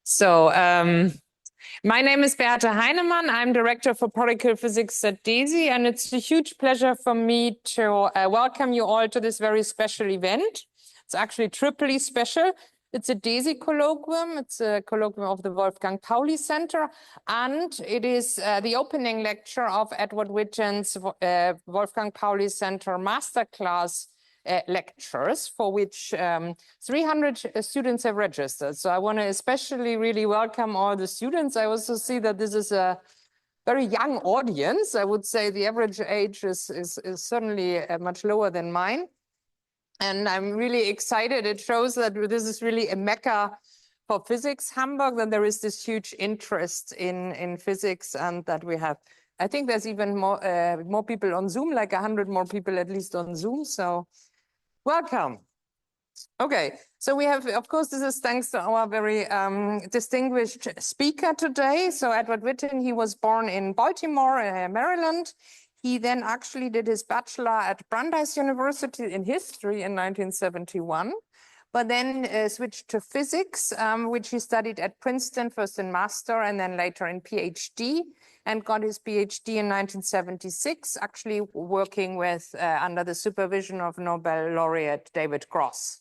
So, my name is Beate Heinemann. I'm Director for Particle Physics at DESY, and it's a huge pleasure for me to welcome you all to this very special event. It's actually triply special. It's a DESY colloquium. It's a colloquium of the Wolfgang Pauli Center, and it is the opening lecture of Edward Witten's Wolfgang Pauli Center Masterclass lectures, for which 300 students have registered. So I want to especially really welcome all the students. I also see that this is a very young audience. I would say the average age is certainly much lower than mine. And I'm really excited. It shows that this is really a mecca for physics, Hamburg, that there is this huge interest in physics, and that we have, I think there's even more people on Zoom, like 100 more people at least on Zoom. So welcome. Okay, so we have, of course, this is thanks to our very distinguished speaker today. So Edward Witten, he was born in Baltimore, Maryland. He then actually did his bachelor at Brandeis University in history in 1971, but then switched to physics, which he studied at Princeton, first in master and then later in PhD, and got his PhD in 1976, actually working with under the supervision of Nobel laureate David Gross.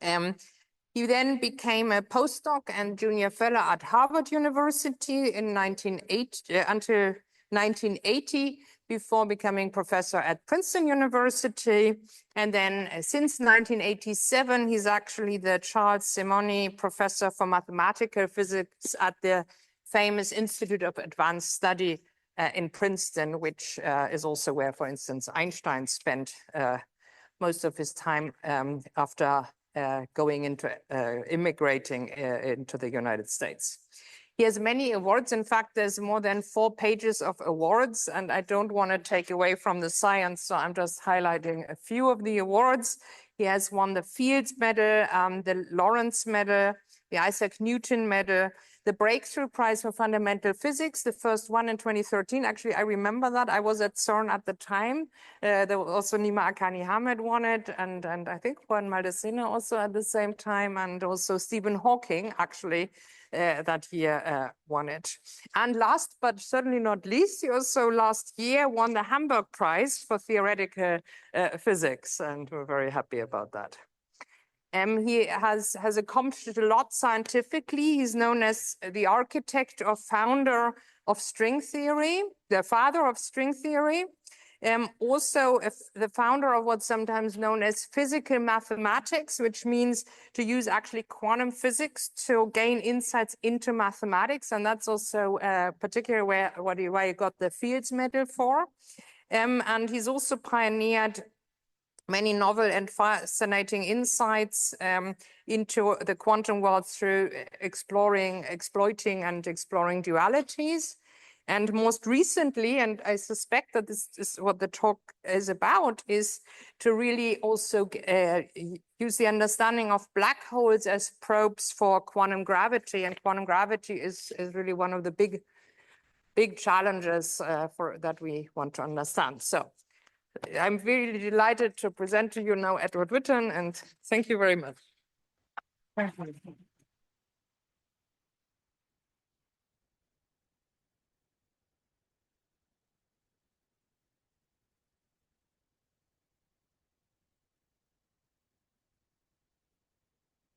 He then became a postdoc and junior fellow at Harvard University in until 1980, before becoming professor at Princeton University. And then since 1987, he's actually the Charles Simonyi Professor for Mathematical Physics at the famous Institute of Advanced Study in Princeton, which is also where, for instance, Einstein spent most of his time after immigrating into the United States. He has many awards. In fact, there's more than 4 pages of awards, and I don't want to take away from the science, so I'm just highlighting a few of the awards. He has won the Fields Medal, the Lawrence Medal, the Isaac Newton Medal, the Breakthrough Prize for Fundamental Physics, the first one in 2013. Actually, I remember that. I was at CERN at the time. There was also Nima Akani Hamed won it, and I think Juan Maldacena also at the same time, and also Stephen Hawking, actually, that year won it. And last but certainly not least, he also last year won the Hamburg Prize for Theoretical Physics, and we're very happy about that. He has accomplished a lot scientifically. He's known as the architect or founder of string theory, the father of string theory. Also the founder of what's sometimes known as physical mathematics, which means to use actually quantum physics to gain insights into mathematics. And that's also particularly why he got the Fields Medal for. And he's also pioneered many novel and fascinating insights into the quantum world through exploiting and exploring dualities. And most recently, and I suspect that this is what the talk is about, is to really also use the understanding of black holes as probes for quantum gravity. And quantum gravity is really one of the big challenges that we want to understand. So I'm really delighted to present to you now Edward Witten, and thank you very much. Thank you.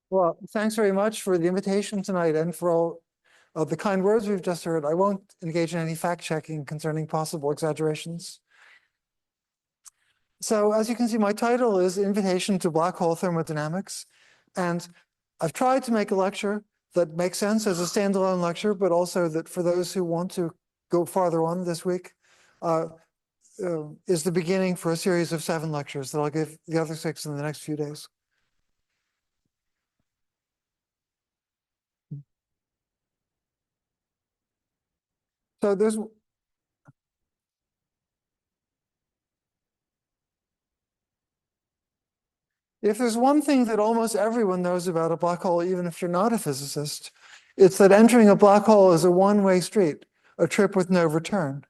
Well, thanks very much for the invitation tonight and for all of the kind words we've just heard. I won't engage in any fact-checking concerning possible exaggerations. So as you can see, my title is Invitation to Black Hole Thermodynamics. And I've tried to make a lecture that makes sense as a standalone lecture, but also that for those who want to go farther on this week, is the beginning for a series of 7 lectures that I'll give the other 6 in the next few days. So if there's one thing that almost everyone knows about a black hole, even if you're not a physicist, it's that entering a black hole is a one-way street, a trip with no return.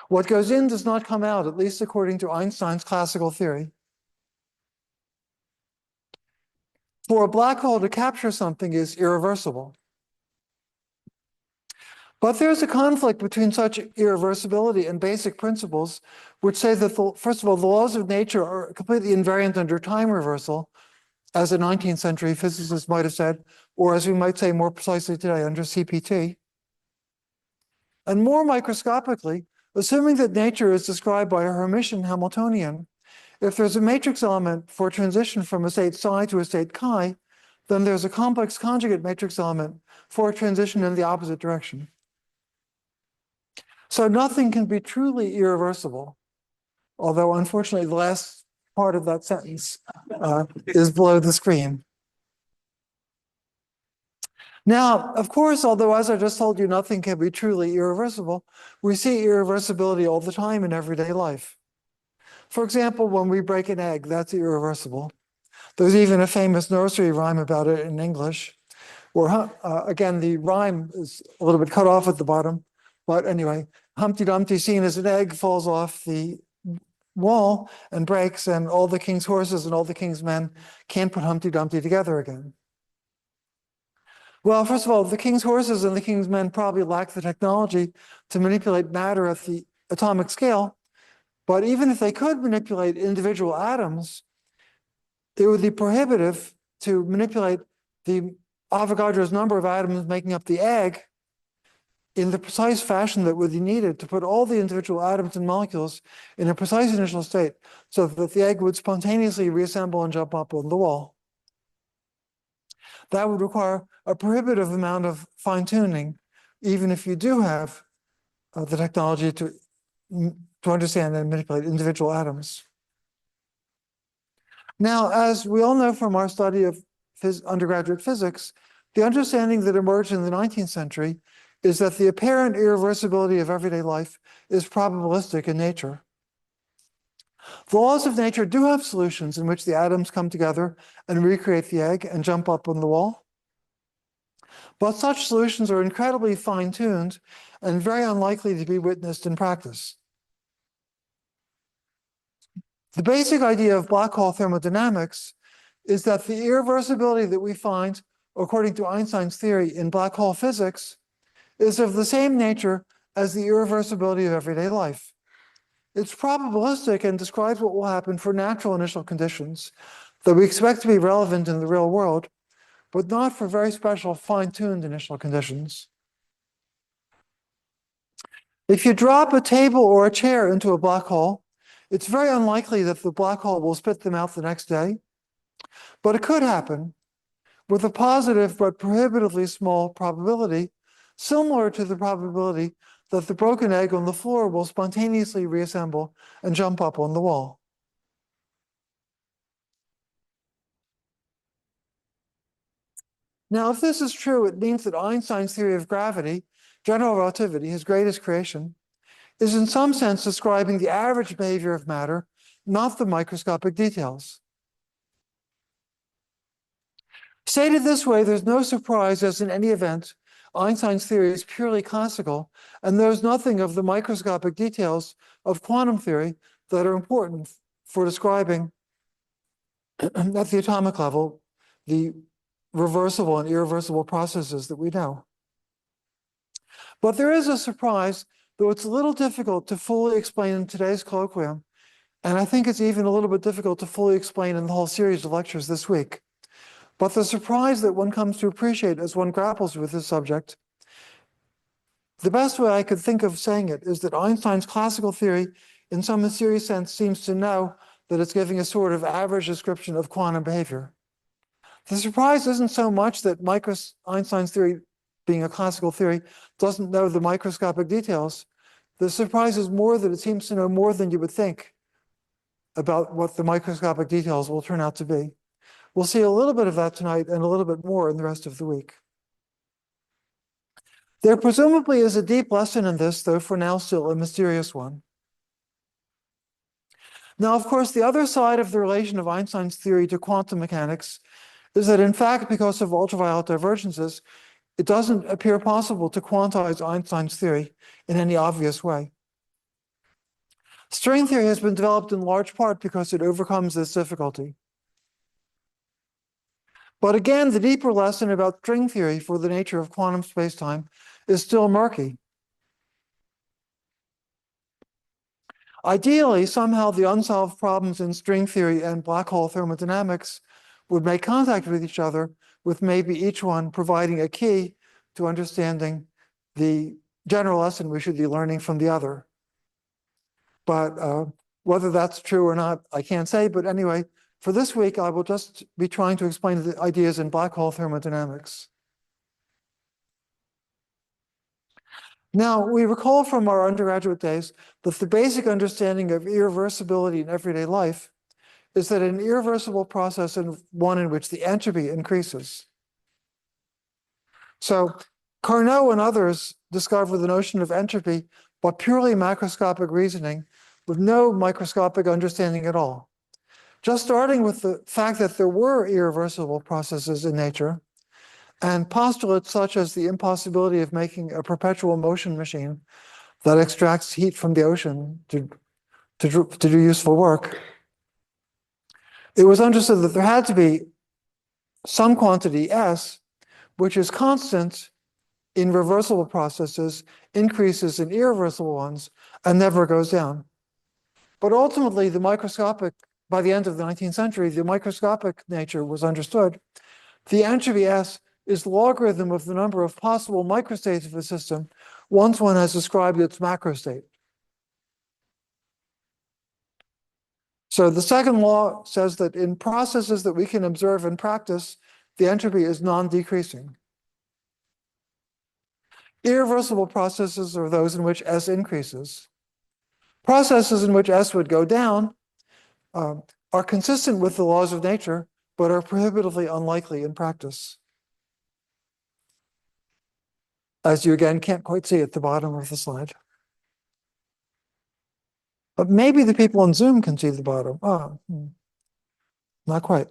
What goes in does not come out, at least according to Einstein's classical theory. for a black hole to capture something is irreversible. But there's a conflict between such irreversibility and basic principles, which say that, first of all, the laws of nature are completely invariant under time reversal, as a 19th century physicist might have said, or as we might say more precisely today, under CPT. And more microscopically, assuming that nature is described by a Hermitian Hamiltonian, if there's a matrix element for transition from a state psi to a state chi, then there's a complex conjugate matrix element for a transition in the opposite direction. So nothing can be truly irreversible, although unfortunately the last part of that sentence is below the screen. Now, of course, although as I just told you, nothing can be truly irreversible, we see irreversibility all the time in everyday life. For example, when we break an egg, that's irreversible. There's even a famous nursery rhyme about it in English, where, again, the rhyme is a little bit cut off at the bottom. But anyway, Humpty Dumpty, seen as an egg, falls off the wall and breaks, and all the king's horses and all the king's men can't put Humpty Dumpty together again. Well, first of all, the king's horses and the king's men probably lack the technology to manipulate matter at the atomic scale. But even if they could manipulate individual atoms, it would be prohibitive to manipulate the Avogadro's number of atoms making up the egg in the precise fashion that would be needed to put all the individual atoms and molecules in a precise initial state so that the egg would spontaneously reassemble and jump up on the wall. That would require a prohibitive amount of fine-tuning, even if you do have the technology to understand and manipulate individual atoms. Now, as we all know from our study of undergraduate physics, the understanding that emerged in the 19th century is that the apparent irreversibility of everyday life is probabilistic in nature. The laws of nature do have solutions in which the atoms come together and recreate the egg and jump up on the wall. But such solutions are incredibly fine-tuned and very unlikely to be witnessed in practice. The basic idea of black hole thermodynamics is that the irreversibility that we find, according to Einstein's theory in black hole physics, is of the same nature as the irreversibility of everyday life. It's probabilistic and describes what will happen for natural initial conditions that we expect to be relevant in the real world, but not for very special fine-tuned initial conditions. If you drop a table or a chair into a black hole, it's very unlikely that the black hole will spit them out the next day, but it could happen with a positive but prohibitively small probability, similar to the probability that the broken egg on the floor will spontaneously reassemble and jump up on the wall. Now, if this is true, it means that Einstein's theory of gravity, general relativity, his greatest creation, is in some sense describing the average behavior of matter, not the microscopic details. Stated this way, there's no surprise, as in any event, Einstein's theory is purely classical, and there's nothing of the microscopic details of quantum theory that are important for describing at the atomic level the reversible and irreversible processes that we know. But there is a surprise, though it's a little difficult to fully explain in today's colloquium, and I think it's even a little bit difficult to fully explain in the whole series of lectures this week. But the surprise that one comes to appreciate as one grapples with this subject, the best way I could think of saying it is that Einstein's classical theory, in some mysterious sense, seems to know that it's giving a sort of average description of quantum behavior. The surprise isn't so much that Einstein's theory, being a classical theory, doesn't know the microscopic details. The surprise is more that it seems to know more than you would think about what the microscopic details will turn out to be. We'll see a little bit of that tonight and a little bit more in the rest of the week. There presumably is a deep lesson in this, though for now still a mysterious one. Now, of course, the other side of the relation of Einstein's theory to quantum mechanics is that, in fact, because of ultraviolet divergences, it doesn't appear possible to quantize Einstein's theory in any obvious way. String theory has been developed in large part because it overcomes this difficulty. But again, the deeper lesson about string theory for the nature of quantum spacetime is still murky. Ideally, somehow the unsolved problems in string theory and black hole thermodynamics would make contact with each other, with maybe each one providing a key to understanding the general lesson we should be learning from the other. But whether that's true or not, I can't say. But anyway, for this week, I will just be trying to explain the ideas in black hole thermodynamics. Now, we recall from our undergraduate days that the basic understanding of irreversibility in everyday life is that an irreversible process is one in which the entropy increases. So Carnot and others discovered the notion of entropy by purely macroscopic reasoning with no microscopic understanding at all. Just starting with the fact that there were irreversible processes in nature and postulates such as the impossibility of making a perpetual motion machine that extracts heat from the ocean to do useful work. It was understood that there had to be some quantity S, which is constant in reversible processes, increases in irreversible ones, and never goes down. But ultimately, by the end of the 19th century, the microscopic nature was understood. The entropy S is the logarithm of the number of possible microstates of a system once one has described its macrostate. So the second law says that in processes that we can observe in practice, the entropy is non-decreasing. Irreversible processes are those in which S increases. Processes in which S would go down are consistent with the laws of nature, but are prohibitively unlikely in practice. As you again can't quite see at the bottom of the slide. But maybe the people on Zoom can see the bottom. Not quite.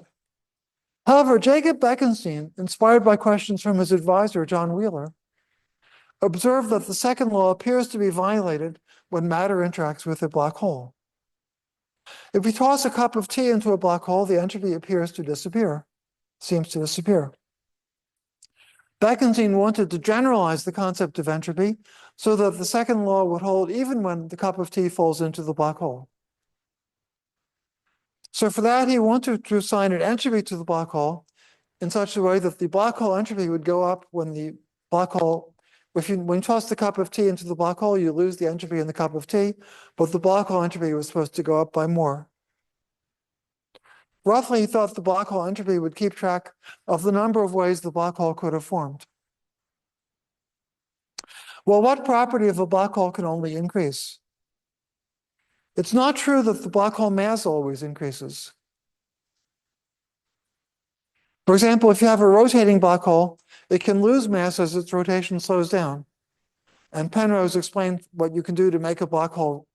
However, Jacob Bekenstein, inspired by questions from his advisor, John Wheeler, observed that the second law appears to be violated when matter interacts with a black hole. If we toss a cup of tea into a black hole, the entropy seems to disappear. Bekenstein wanted to generalize the concept of entropy so that the second law would hold even when the cup of tea falls into the black hole. So for that, he wanted to assign an entropy to the black hole in such a way that the black hole entropy would go up when the black hole, when you toss the cup of tea into the black hole, you lose the entropy in the cup of tea, but the black hole entropy was supposed to go up by more. Roughly, he thought the black hole entropy would keep track of the number of ways the black hole could have formed. Well, what property of a black hole can only increase? It's not true that the black hole mass always increases. For example, if you have a rotating black hole, it can lose mass as its rotation slows down. And Penrose explained what you can do to make a black hole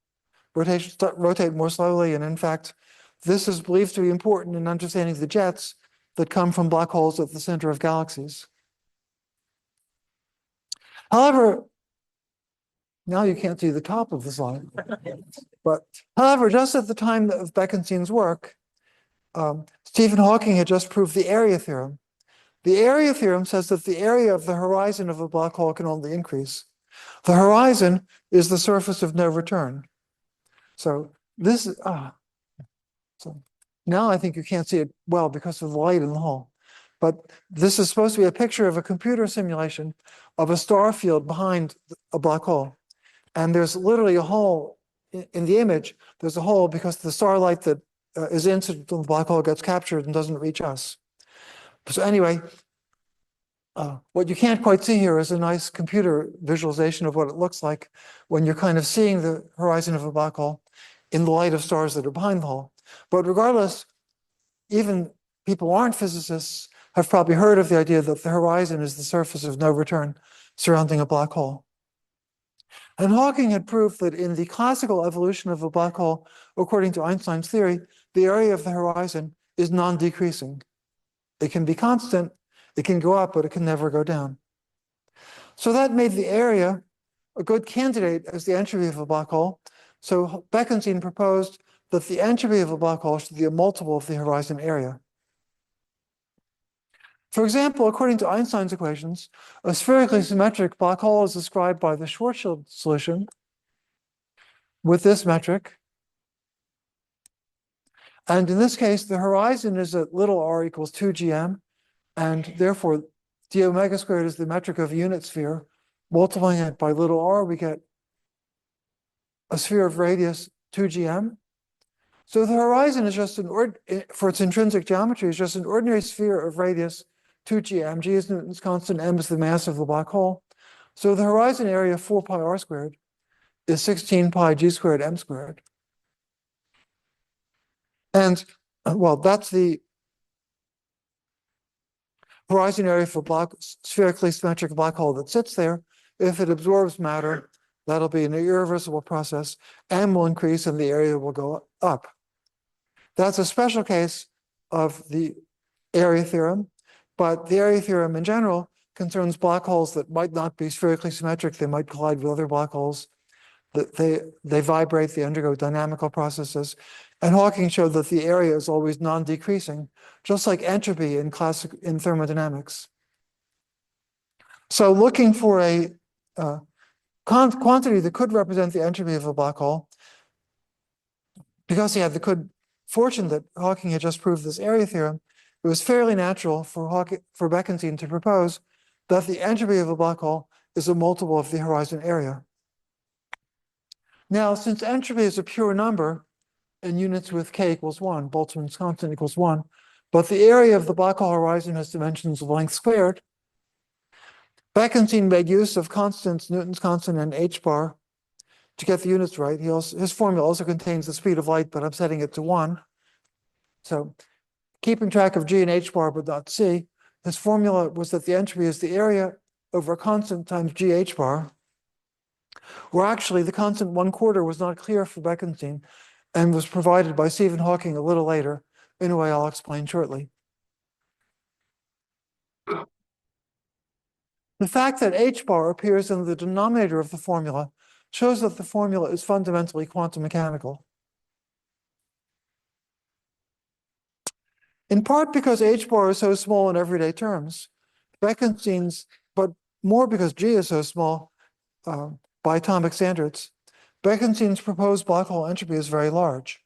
rotate more slowly. And in fact, this is believed to be important in understanding the jets that come from black holes at the center of galaxies. However, now you can't see the top of the slide. But however, just at the time of Bekenstein's work, Stephen Hawking had just proved the area theorem. The area theorem says that the area of the horizon of a black hole can only increase. The horizon is the surface of no return. So this is, so now I think you can't see it well because of the light in the hall. But this is supposed to be a picture of a computer simulation of a star field behind a black hole. And there's literally a hole in the image. There's a hole because the starlight that is incident on the black hole gets captured and doesn't reach us. So anyway, what you can't quite see here is a nice computer visualization of what it looks like when you're kind of seeing the horizon of a black hole in the light of stars that are behind the hole. But regardless, even people who aren't physicists have probably heard of the idea that the horizon is the surface of no return surrounding a black hole. And Hawking had proved that in the classical evolution of a black hole, according to Einstein's theory, the area of the horizon is non-decreasing. It can be constant, it can go up, but it can never go down. So that made the area a good candidate as the entropy of a black hole. So Bekenstein proposed that the entropy of a black hole should be a multiple of the horizon area. For example, according to Einstein's equations, a spherically symmetric black hole is described by the Schwarzschild solution with this metric. And in this case, the horizon is at little r equals 2 gm, and therefore d omega squared is the metric of a unit sphere. Multiplying it by little r, we get a sphere of radius 2 gm. So the horizon is just for its intrinsic geometry, is just an ordinary sphere of radius 2 gm. G is Newton's constant, m is the mass of the black hole. So the horizon area 4 pi r squared is 16 pi g squared m squared. And well, that's the horizon area for spherically symmetric black hole that sits there. If it absorbs matter, that'll be an irreversible process. M will increase and the area will go up. That's a special case of the area theorem, but the area theorem in general concerns black holes that might not be spherically symmetric. They might collide with other black holes. That they vibrate, they undergo dynamical processes. And Hawking showed that the area is always non-decreasing, just like entropy in thermodynamics. So looking for a quantity that could represent the entropy of a black hole, because he had the good fortune that Hawking had just proved this area theorem, it was fairly natural for Bekenstein to propose that the entropy of a black hole is a multiple of the horizon area. Now, since entropy is a pure number in units with k equals 1, Boltzmann's constant equals 1, but the area of the black hole horizon has dimensions of length squared, Bekenstein made use of constants, Newton's constant and h bar, to get the units right. His formula also contains the speed of light, but I'm setting it to 1. So keeping track of g and h bar, but not c, his formula was that the entropy is the area over a constant times g h bar, where actually the constant 1/4 was not clear for Bekenstein and was provided by Stephen Hawking a little later in a way I'll explain shortly. The fact that h bar appears in the denominator of the formula shows that the formula is fundamentally quantum mechanical. In part because h bar is so small in everyday terms, Bekenstein's, but more because g is so small by atomic standards, Bekenstein's proposed black hole entropy is very large.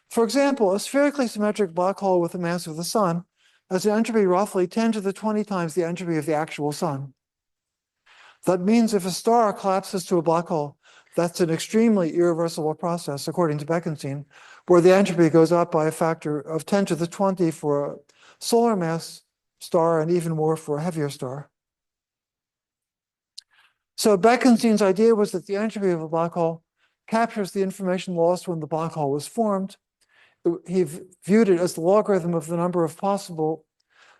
For example, a spherically symmetric black hole with the mass of the sun has an entropy roughly 10 to the 20 times the entropy of the actual sun. That means if a star collapses to a black hole, that's an extremely irreversible process, according to Bekenstein, where the entropy goes up by a factor of 10 to the 20 for a solar mass star and even more for a heavier star. So Bekenstein's idea was that the entropy of a black hole captures the information lost when the black hole was formed. He viewed it as the logarithm of the number of possible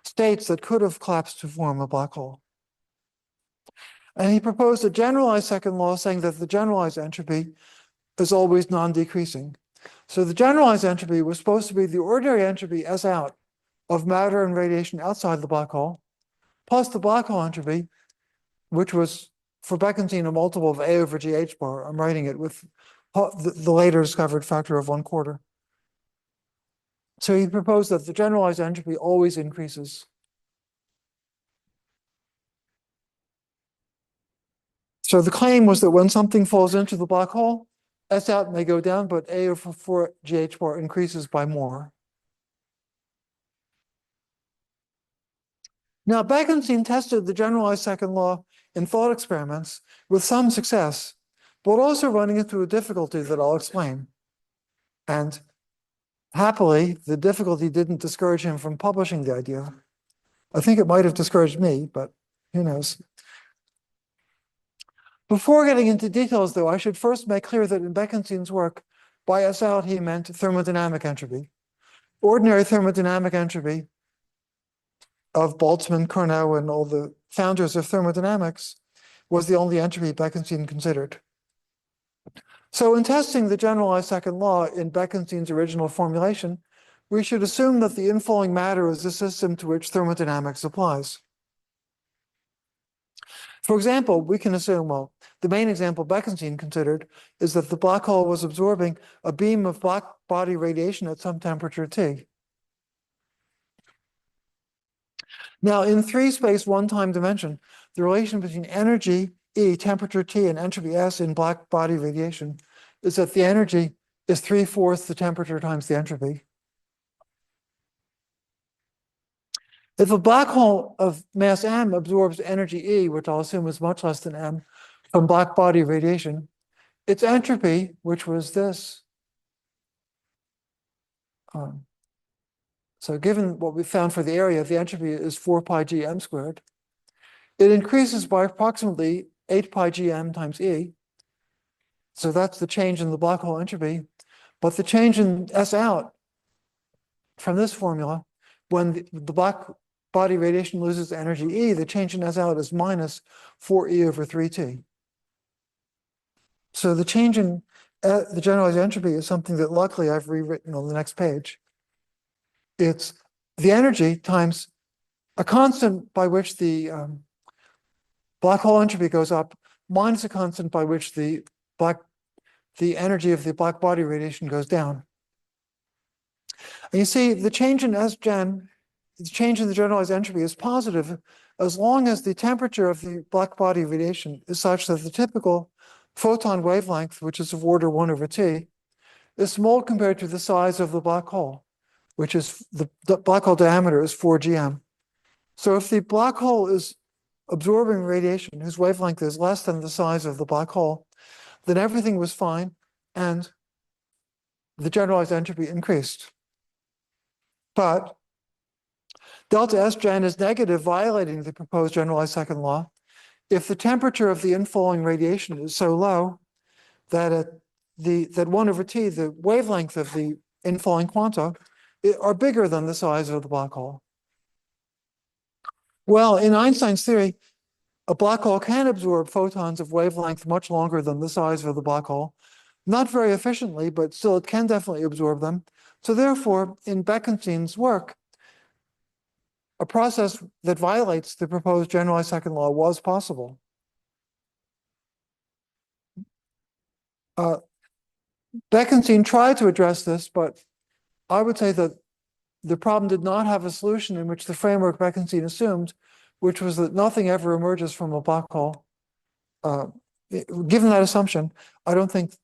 states that could have collapsed to form a black hole. And he proposed a generalized second law saying that the generalized entropy is always non-decreasing. So the generalized entropy was supposed to be the ordinary entropy S out of matter and radiation outside the black hole, plus the black hole entropy, which was for Bekenstein a multiple of A over GH bar. I'm writing it with the later discovered factor of 1/4. So he proposed that the generalized entropy always increases. So the claim was that when something falls into the black hole, S out may go down, but A over 4 GH bar increases by more. Now, Bekenstein tested the generalized second law in thought experiments with some success, but also running into a difficulty that I'll explain. And happily, the difficulty didn't discourage him from publishing the idea. I think it might have discouraged me, but who knows. Before getting into details, though, I should first make clear that in Bekenstein's work, by S out, he meant thermodynamic entropy. Ordinary thermodynamic entropy of Boltzmann, Cournot, and all the founders of thermodynamics was the only entropy Bekenstein considered. So in testing the generalized second law in Bekenstein's original formulation, we should assume that the inflowing matter is the system to which thermodynamics applies. For example, we can assume, well, the main example Bekenstein considered is that the black hole was absorbing a beam of black body radiation at some temperature T. Now, in 3-space, 1-time dimension, the relation between energy, E, temperature, T, and entropy, S, in black body radiation is that the energy is 3/4 the temperature times the entropy. If a black hole of mass m absorbs energy E, which I'll assume is much less than m, from black body radiation, its entropy, which was this, so given what we found for the area, the entropy is 4 pi g m squared. It increases by approximately 8 pi g m times E. So that's the change in the black hole entropy. But the change in S out from this formula, when the black body radiation loses energy E, the change in S out is minus 4E over 3T. So the change in the generalized entropy is something that luckily I've rewritten on the next page. It's the energy times a constant by which the black hole entropy goes up minus a constant by which the energy of the black body radiation goes down. And you see the change in S-gen, the change in the generalized entropy is positive as long as the temperature of the black body radiation is such that the typical photon wavelength, which is of order 1 over T, is small compared to the size of the black hole, which is the black hole diameter is 4 gm. So if the black hole is absorbing radiation whose wavelength is less than the size of the black hole, then everything was fine and the generalized entropy increased. But delta S-gen is negative, violating the proposed generalized second law, if the temperature of the inflowing radiation is so low that that 1 over T, the wavelength of the inflowing quanta, are bigger than the size of the black hole. Well, in Einstein's theory, a black hole can absorb photons of wavelength much longer than the size of the black hole. Not very efficiently, but still it can definitely absorb them. So therefore, in Bekenstein's work, a process that violates the proposed generalized second law was possible. Bekenstein tried to address this, but I would say that the problem did not have a solution in which the framework Bekenstein assumed, which was that nothing ever emerges from a black hole. Given that assumption, I don't think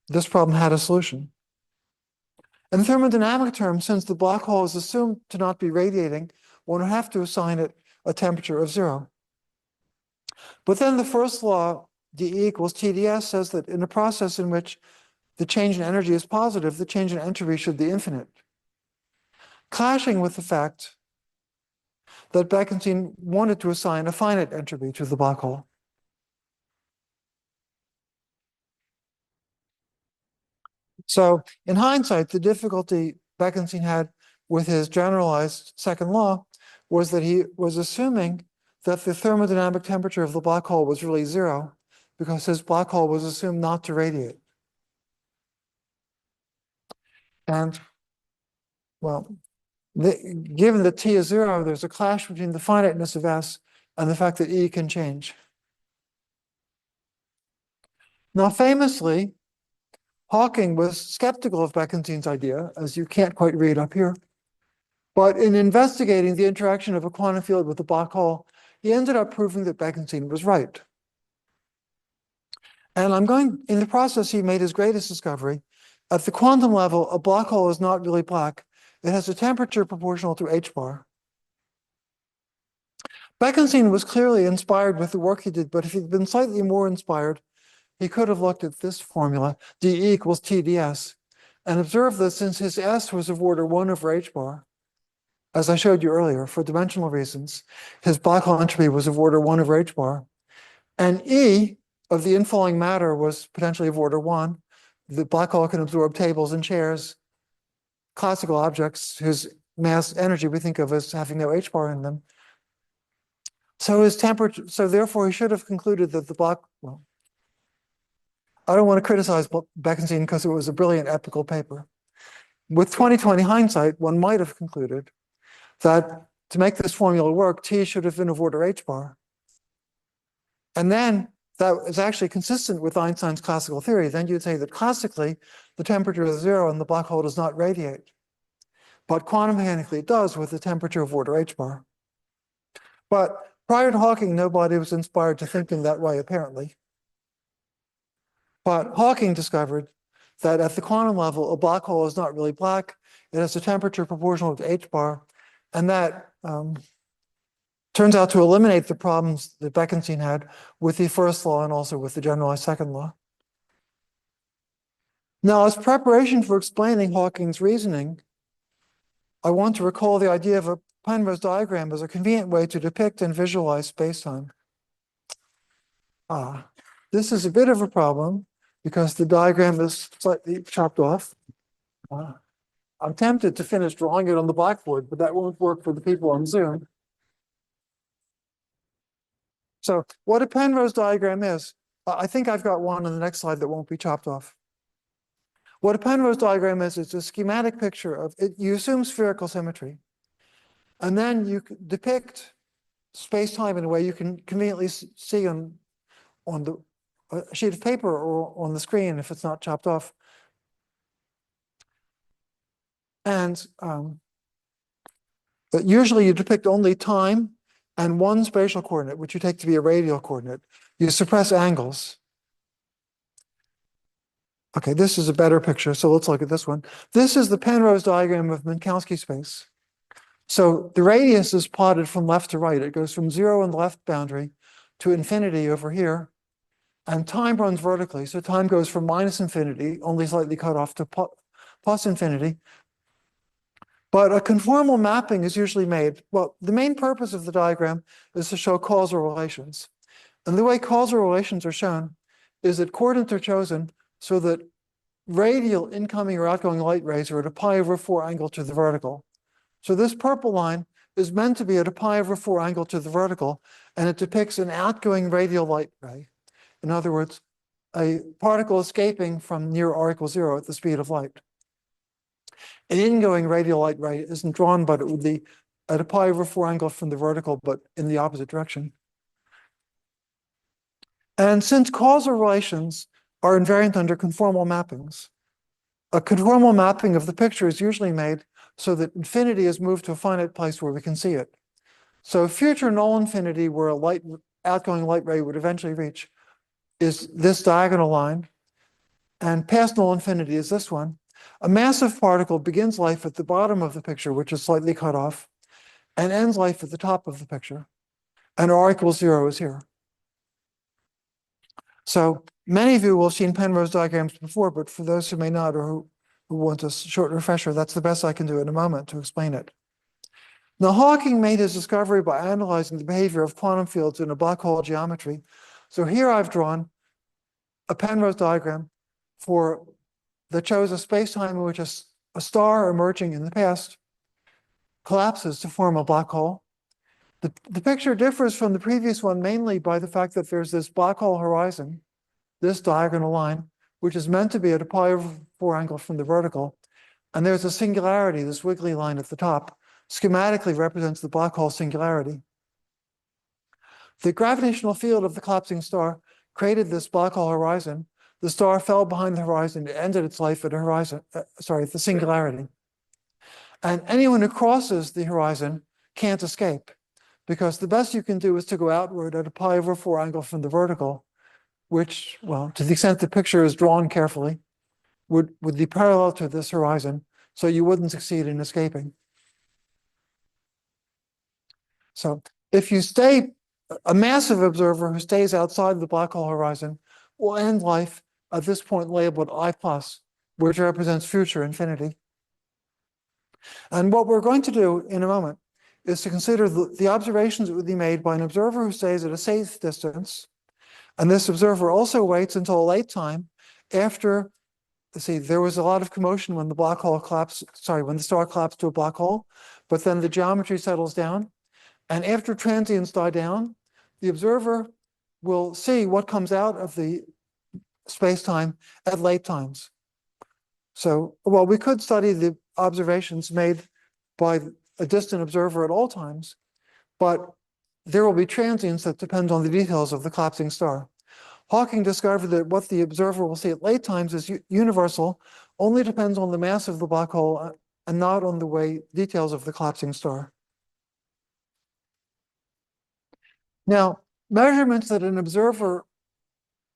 this problem had a solution. In thermodynamic terms, since the black hole is assumed to not be radiating, one would have to assign it a temperature of 0. But then the first law, dE equals TdS, says that in a process in which the change in energy is positive, the change in entropy should be infinite, clashing with the fact that Bekenstein wanted to assign a finite entropy to the black hole. So in hindsight, the difficulty Bekenstein had with his generalized second law was that he was assuming that the thermodynamic temperature of the black hole was really 0 because his black hole was assumed not to radiate. And, well, given that T is 0, there's a clash between the finiteness of S and the fact that E can change. Now, famously, Hawking was skeptical of Bekenstein's idea, as you can't quite read up here. But in investigating the interaction of a quantum field with a black hole, he ended up proving that Bekenstein was right. And in the process, he made his greatest discovery. At the quantum level, a black hole is not really black. It has a temperature proportional to h bar. Bekenstein was clearly inspired with the work he did, but if he'd been slightly more inspired, he could have looked at this formula, dE equals TdS, and observed that since his S was of order 1 over h bar, as I showed you earlier, for dimensional reasons, his black hole entropy was of order 1 over h bar, and E of the inflowing matter was potentially of order 1. The black hole can absorb tables and chairs, classical objects whose mass energy we think of as having no h bar in them. So his temperature, so therefore he should have concluded that the black, well, I don't want to criticize Bekenstein because it was a brilliant epical paper. With 2020 hindsight, one might have concluded that to make this formula work, T should have been of order h bar. And then that is actually consistent with Einstein's classical theory. Then you'd say that classically, the temperature is 0 and the black hole does not radiate. But quantum mechanically it does with a temperature of order h bar. But prior to Hawking, nobody was inspired to think in that way, apparently. But Hawking discovered that at the quantum level, a black hole is not really black. It has a temperature proportional to h bar. And that turns out to eliminate the problems that Bekenstein had with the first law and also with the generalized second law. Now, as preparation for explaining Hawking's reasoning, I want to recall the idea of a Penrose diagram as a convenient way to depict and visualize spacetime. This is a bit of a problem because the diagram is slightly chopped off. I'm tempted to finish drawing it on the blackboard, but that won't work for the people on Zoom. So what a Penrose diagram is, I think I've got one on the next slide that won't be chopped off. What a Penrose diagram is, it's a schematic picture of it. You assume spherical symmetry, and then you depict space-time in a way you can conveniently see on the a sheet of paper or on the screen if it's not chopped off. And but usually you depict only time and one spatial coordinate, which you take to be a radial coordinate. You suppress angles. Okay, this is a better picture, so let's look at this one. This is the Penrose diagram of Minkowski space. So the radius is plotted from left to right. It goes from 0 on the left boundary to infinity over here. And time runs vertically. So time goes from -infinity, only slightly cut off, to plus infinity. But a conformal mapping is usually made. Well, the main purpose of the diagram is to show causal relations. And the way causal relations are shown is that coordinates are chosen so that radial incoming or outgoing light rays are at a pi/4 angle to the vertical. So this purple line is meant to be at a pi/4 angle to the vertical, and it depicts an outgoing radial light ray. In other words, a particle escaping from near r = 0 at the speed of light. An ingoing radial light ray isn't drawn, but it would be at a pi/4 angle from the vertical, but in the opposite direction. And since causal relations are invariant under conformal mappings, a conformal mapping of the picture is usually made so that infinity is moved to a finite place where we can see it. So future null infinity, where a outgoing light ray would eventually reach, is this diagonal line, and past null infinity is this one. A massive particle begins life at the bottom of the picture, which is slightly cut off, and ends life at the top of the picture. And r = 0 is here. So many of you will have seen Penrose diagrams before, but for those who may not, or who want a short refresher, that's the best I can do in a moment to explain it. Now, Hawking made his discovery by analyzing the behavior of quantum fields in a black hole geometry. So here I've drawn a Penrose diagram that shows a space-time in which a star emerging in the past collapses to form a black hole. The picture differs from the previous one mainly by the fact that there's this black hole horizon, this diagonal line, which is meant to be at a pi/4 angle from the vertical. And there's a singularity, this wiggly line at the top, schematically represents the black hole singularity. The gravitational field of the collapsing star created this black hole horizon. The star fell behind the horizon. It ended its life at the singularity. And anyone who crosses the horizon can't escape, because the best you can do is to go outward at a pi/4 angle from the vertical, which, well, to the extent the picture is drawn carefully, would be parallel to this horizon, so you wouldn't succeed in escaping. So if you stay, a massive observer who stays outside the black hole horizon will end life at this point labeled I+, which represents future infinity. And what we're going to do in a moment is to consider the observations that would be made by an observer who stays at a safe distance. And this observer also waits until a late time after, there was a lot of commotion when the when the star collapsed to a black hole, but then the geometry settles down. And after transients die down, the observer will see what comes out of the space-time at late times. So, well, we could study the observations made by a distant observer at all times, but there will be transients that depend on the details of the collapsing star. Hawking discovered that what the observer will see at late times is universal, only depends on the mass of the black hole and not on the details of the collapsing star. Now, measurements that an observer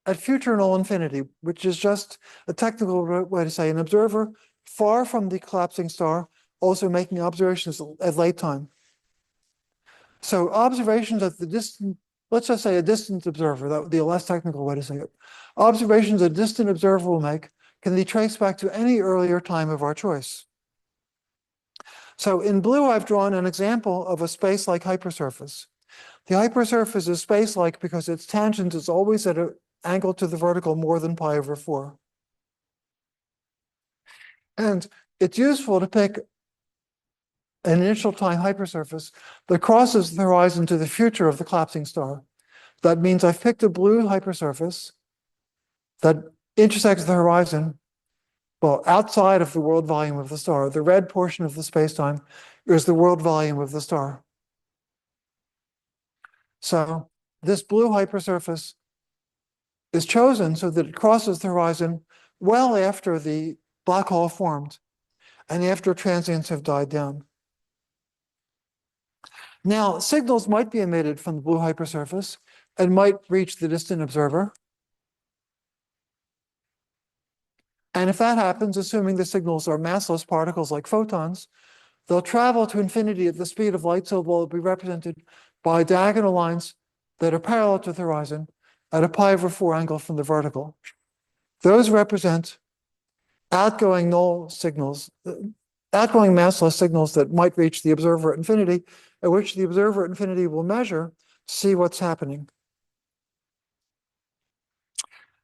at future null infinity, which is just a technical way to say an observer far from the collapsing star, also making observations at late time. So observations at the distant, let's just say a distant observer, that would be a less technical way to say it. Observations a distant observer will make can be traced back to any earlier time of our choice. So in blue, I've drawn an example of a space-like hypersurface. The hypersurface is space-like because its tangent is always at an angle to the vertical more than pi over 4. And it's useful to pick an initial time hypersurface that crosses the horizon to the future of the collapsing star. That means I've picked a blue hypersurface that intersects the horizon, well, outside of the world volume of the star. The red portion of the spacetime is the world volume of the star. So this blue hypersurface is chosen so that it crosses the horizon well after the black hole formed and after transients have died down. Now, signals might be emitted from the blue hypersurface and might reach the distant observer. And if that happens, assuming the signals are massless particles like photons, they'll travel to infinity at the speed of light, so they'll be represented by diagonal lines that are parallel to the horizon at a pi over 4 angle from the vertical. Those represent outgoing null signals, outgoing massless signals that might reach the observer at infinity, at which the observer at infinity will measure to see what's happening.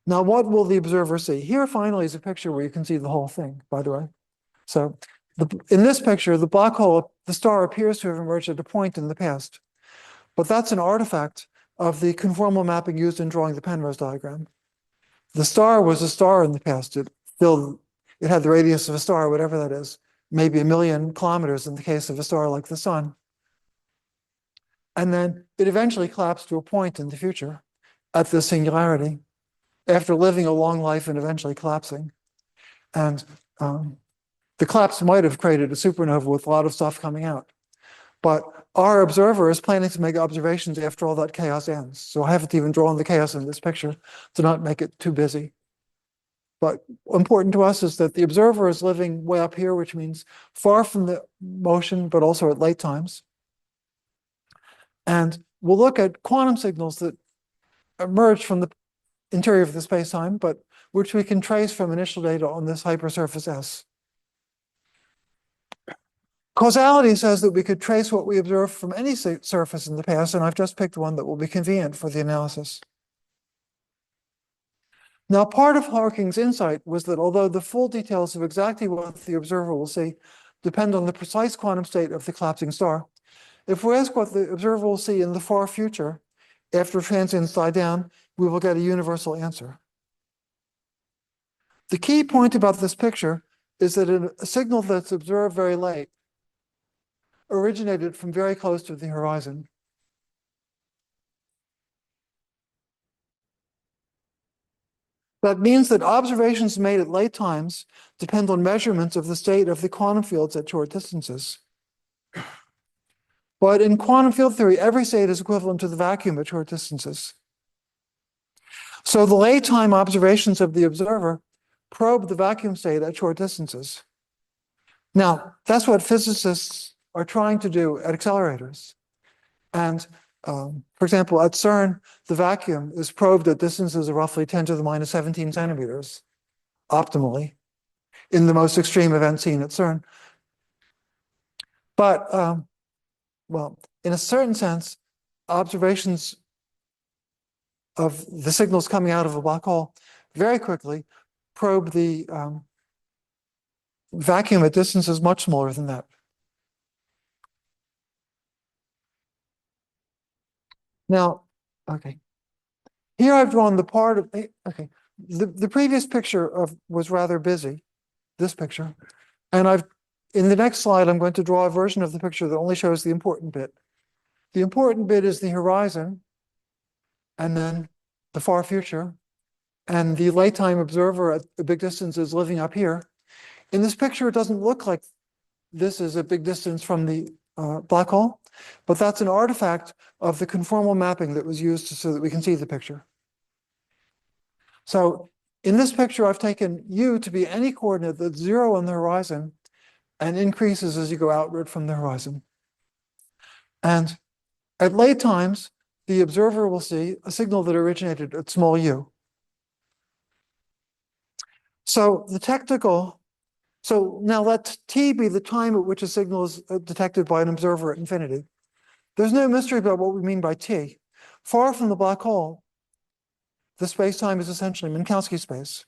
Now, what will the observer see? Here finally is a picture where you can see the whole thing, by the way. So in this picture, the black hole, the star appears to have emerged at a point in the past. But that's an artifact of the conformal mapping used in drawing the Penrose diagram. The star was a star in the past. It had the radius of a star, whatever that is, maybe 1,000,000 kilometers in the case of a star like the sun. And then it eventually collapsed to a point in the future at the singularity after living a long life and eventually collapsing. And the collapse might have created a supernova with a lot of stuff coming out. But our observer is planning to make observations after all that chaos ends. So I haven't even drawn the chaos in this picture to not make it too busy. But important to us is that the observer is living way up here, which means far from the motion, but also at late times. And we'll look at quantum signals that emerge from the interior of the spacetime, but which we can trace from initial data on this hypersurface S. Causality says that we could trace what we observed from any surface in the past, and I've just picked one that will be convenient for the analysis. Now, part of Hawking's insight was that although the full details of exactly what the observer will see depend on the precise quantum state of the collapsing star, if we ask what the observer will see in the far future, after transients die down, we will get a universal answer. The key point about this picture is that a signal that's observed very late originated from very close to the horizon. That means that observations made at late times depend on measurements of the state of the quantum fields at short distances. But in quantum field theory, every state is equivalent to the vacuum at short distances. So the late time observations of the observer probe the vacuum state at short distances. Now, that's what physicists are trying to do at accelerators. And for example, at CERN, the vacuum is probed at distances of roughly 10 to the minus 17 centimeters, optimally, in the most extreme event seen at CERN. But, well, in a certain sense, observations of the signals coming out of a black hole very quickly probe the vacuum at distances much smaller than that. Now, okay. Here I've drawn the part of, okay. The previous picture was rather busy, this picture. And in the next slide, I'm going to draw a version of the picture that only shows the important bit. The important bit is the horizon, and then the far future. And the late time observer at a big distance is living up here. In this picture, it doesn't look like this is a big distance from the black hole. but that's an artifact of the conformal mapping that was used so that we can see the picture. So in this picture, I've taken u to be any coordinate that's 0 on the horizon and increases as you go outward from the horizon. And at late times, the observer will see a signal that originated at small u. So now let t be the time at which a signal is detected by an observer at infinity. There's no mystery about what we mean by t. Far from the black hole, the space-time is essentially Minkowski space.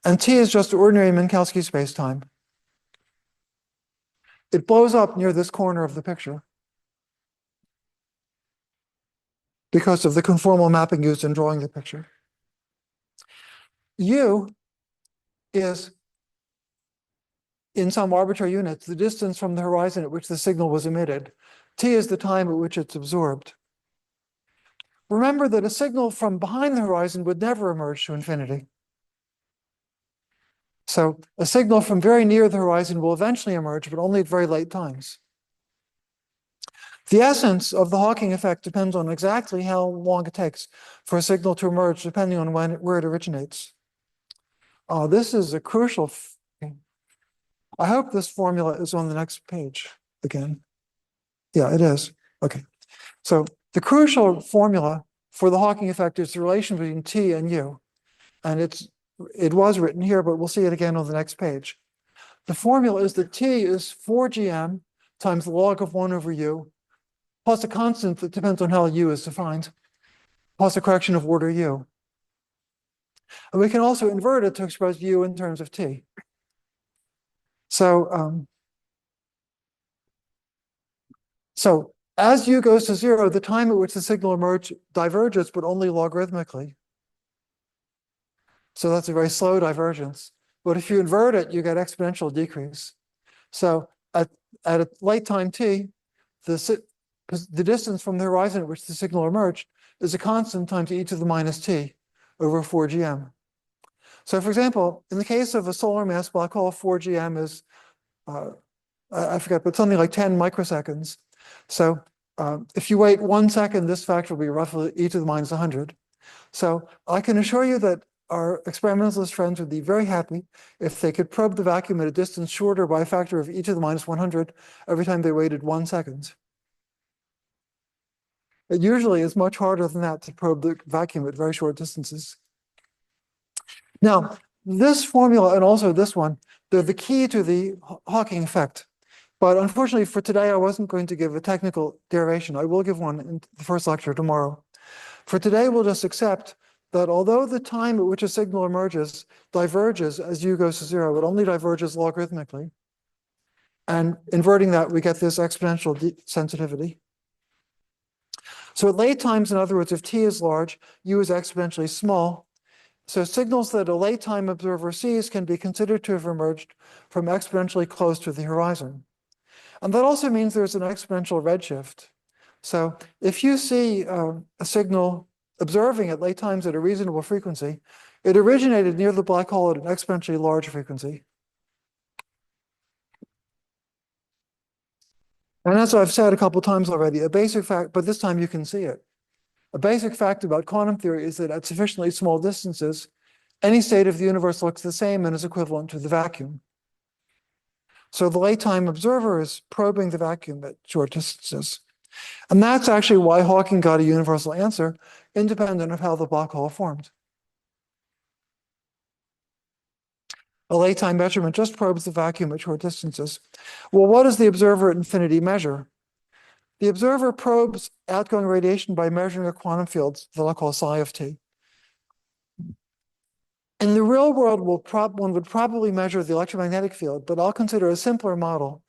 And t is just ordinary Minkowski space-time. It blows up near this corner of the picture because of the conformal mapping used in drawing the picture. U is, in some arbitrary units, the distance from the horizon at which the signal was emitted. T is the time at which it's absorbed. Remember that a signal from behind the horizon would never emerge to infinity. So a signal from very near the horizon will eventually emerge, but only at very late times. The essence of the Hawking effect depends on exactly how long it takes for a signal to emerge, depending on where it originates. This is a crucial. I hope this formula is on the next page again. Yeah, it is. Okay. So the crucial formula for the Hawking effect is the relation between T and U. And it was written here, but we'll see it again on the next page. The formula is that T is 4gm times the log of 1 over U, plus a constant that depends on how U is defined, plus a correction of order U. And we can also invert it to express U in terms of T. So as U goes to 0, the time at which the signal diverges, but only logarithmically. So that's a very slow divergence. But if you invert it, you get exponential decrease. So at a late time t, the distance from the horizon at which the signal emerged is a constant times e to the minus t over 4gm. So for example, in the case of a solar mass black hole, 4gm is, I forget, but something like 10 microseconds. So if you wait 1 second, this factor will be roughly e to the minus 100. So I can assure you that our experimentalist friends would be very happy if they could probe the vacuum at a distance shorter by a factor of e to the minus 100 every time they waited 1 second. It usually is much harder than that to probe the vacuum at very short distances. Now, this formula and also this one, they're the key to the Hawking effect. But unfortunately for today, I wasn't going to give a technical derivation. I will give one in the first lecture tomorrow. For today, we'll just accept that although the time at which a signal emerges diverges as u goes to 0, it only diverges logarithmically. And inverting that, we get this exponential sensitivity. So at late times, in other words, if t is large, u is exponentially small. So signals that a late time observer sees can be considered to have emerged from exponentially close to the horizon. And that also means there's an exponential redshift. So if you see a signal observing at late times at a reasonable frequency, it originated near the black hole at an exponentially large frequency. And as I've said a couple times already, a basic fact, but this time you can see it. A basic fact about quantum theory is that at sufficiently small distances, any state of the universe looks the same and is equivalent to the vacuum. So the late time observer is probing the vacuum at short distances. And that's actually why Hawking got a universal answer, independent of how the black hole formed. A late time measurement just probes the vacuum at short distances. Well, what does the observer at infinity measure? The observer probes outgoing radiation by measuring a quantum field that I'll call psi of t. In the real world, one would probably measure the electromagnetic field, but I'll consider a simpler model.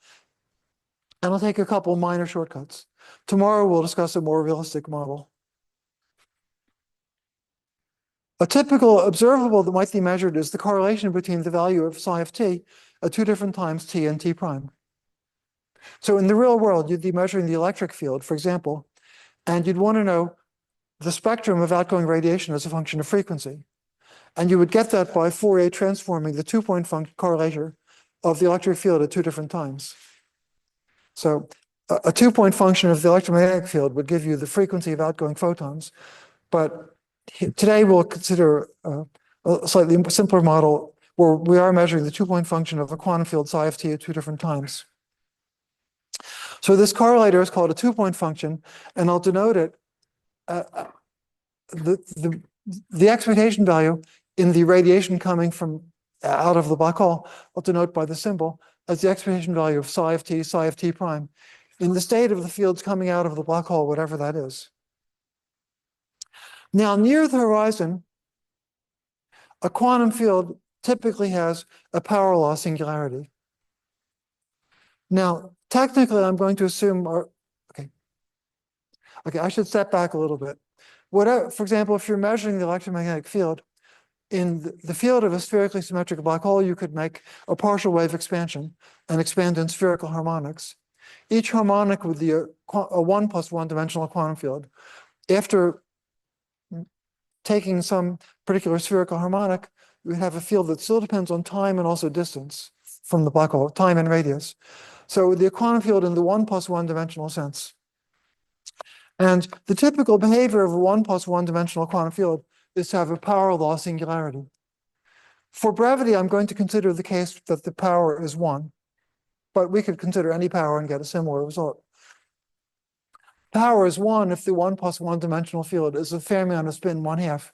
And I'll take a couple minor shortcuts. Tomorrow, we'll discuss a more realistic model. A typical observable that might be measured is the correlation between the value of psi of t at 2 different times t and t prime. So in the real world, you'd be measuring the electric field, for example, and you'd want to know the spectrum of outgoing radiation as a function of frequency. And you would get that by Fourier transforming the 2-point correlator of the electric field at 2 different times. So a 2-point function of the electromagnetic field would give you the frequency of outgoing photons. But today we'll consider a slightly simpler model where we are measuring the 2-point function of a quantum field psi of t at 2 different times. So this correlator is called a 2-point function, and I'll denote it. The expectation value in the radiation coming from out of the black hole, I'll denote by the symbol as the expectation value of psi of t prime, in the state of the fields coming out of the black hole, whatever that is. Now, near the horizon, a quantum field typically has a power law singularity. Now, technically, I'm going to assume, okay, I should step back a little bit. Whatever, for example, if you're measuring the electromagnetic field, in the field of a spherically symmetric black hole, you could make a partial wave expansion and expand in spherical harmonics. Each harmonic would be a 1 plus 1 dimensional quantum field. After taking some particular spherical harmonic, you would have a field that still depends on time and also distance from the black hole, time and radius. So it would be a quantum field in the 1 plus 1 dimensional sense. And the typical behavior of a 1 plus 1 dimensional quantum field is to have a power law singularity. For brevity, I'm going to consider the case that the power is 1, but we could consider any power and get a similar result. Power is 1 if the 1 plus 1 dimensional field is a fermion of spin 1/2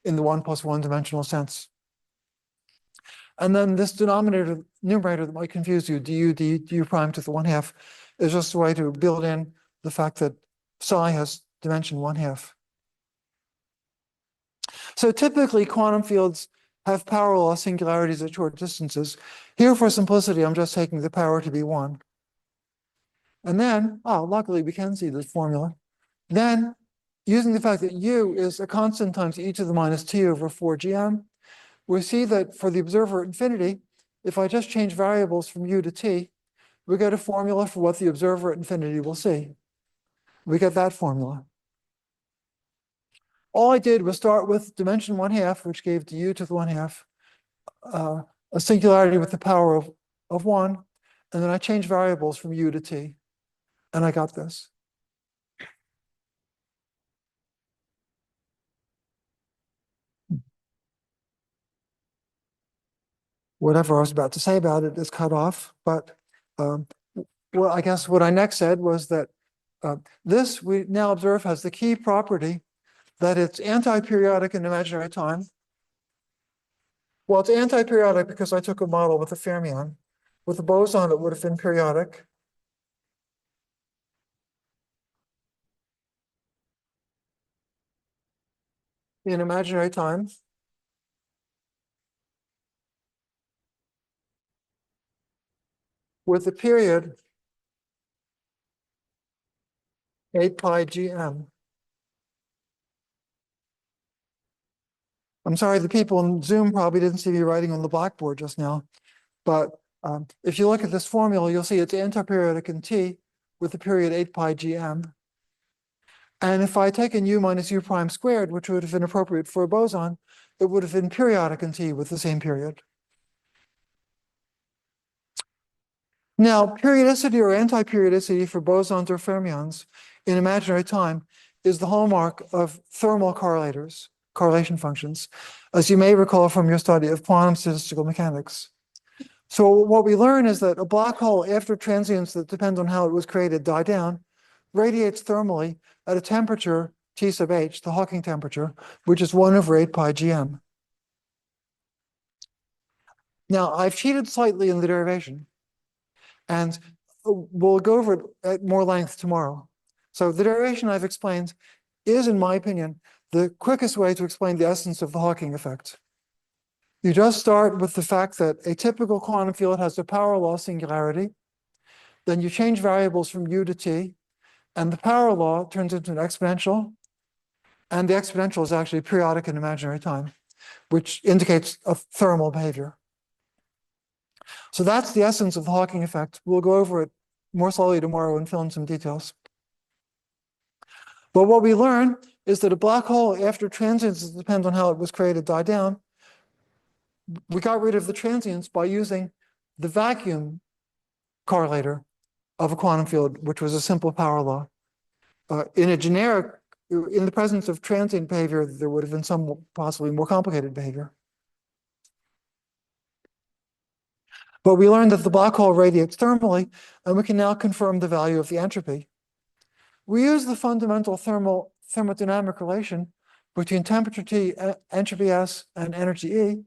in the 1 plus 1 dimensional sense. And then this denominator, numerator that might confuse you, du prime to the 1/2, is just a way to build in the fact that psi has dimension 1/2. So typically quantum fields have power law singularities at short distances. Here for simplicity, I'm just taking the power to be 1. And then, luckily we can see this formula. Then, using the fact that u is a constant times e to the minus t over 4gm, we see that for the observer at infinity, if I just change variables from u to t, we get a formula for what the observer at infinity will see. We get that formula. All I did was start with dimension 1/2, which gave du to the 1/2, a singularity with the power of 1, and then I changed variables from u to t, and I got this. Whatever I was about to say about it is cut off, but well, I guess what I next said was that this we now observe has the key property that it's anti-periodic in imaginary time. Well, it's anti-periodic because I took a model with a fermion. With a boson, it would have been periodic. In imaginary time. With the period 8 pi gm. I'm sorry, the people in Zoom probably didn't see me writing on the blackboard just now, but if you look at this formula, you'll see it's antiperiodic in T with the period 8 pi gm. And if I take in u minus u prime squared, which would have been appropriate for a boson, it would have been periodic in T with the same period. Now, periodicity or antiperiodicity for bosons or fermions in imaginary time is the hallmark of thermal correlators, correlation functions, as you may recall from your study of quantum statistical mechanics. So what we learn is that a black hole, after transients that depend on how it was created die down, radiates thermally at a temperature T sub h, the Hawking temperature, which is 1 over 8 pi gm. Now, I've cheated slightly in the derivation, and we'll go over it at more length tomorrow. So the derivation I've explained is, in my opinion, the quickest way to explain the essence of the Hawking effect. You just start with the fact that a typical quantum field has a power law singularity. Then you change variables from u to t, and the power law turns into an exponential. And the exponential is actually periodic in imaginary time, which indicates a thermal behavior. So that's the essence of the Hawking effect. We'll go over it more slowly tomorrow and fill in some details. But what we learn is that a black hole, after transients that depend on how it was created, die down. We got rid of the transients by using the vacuum correlator of a quantum field, which was a simple power law. In the presence of transient behavior, there would have been some possibly more complicated behavior. But we learned that the black hole radiates thermally, and we can now confirm the value of the entropy. We use the fundamental thermodynamic relation between temperature T, entropy S, and energy E,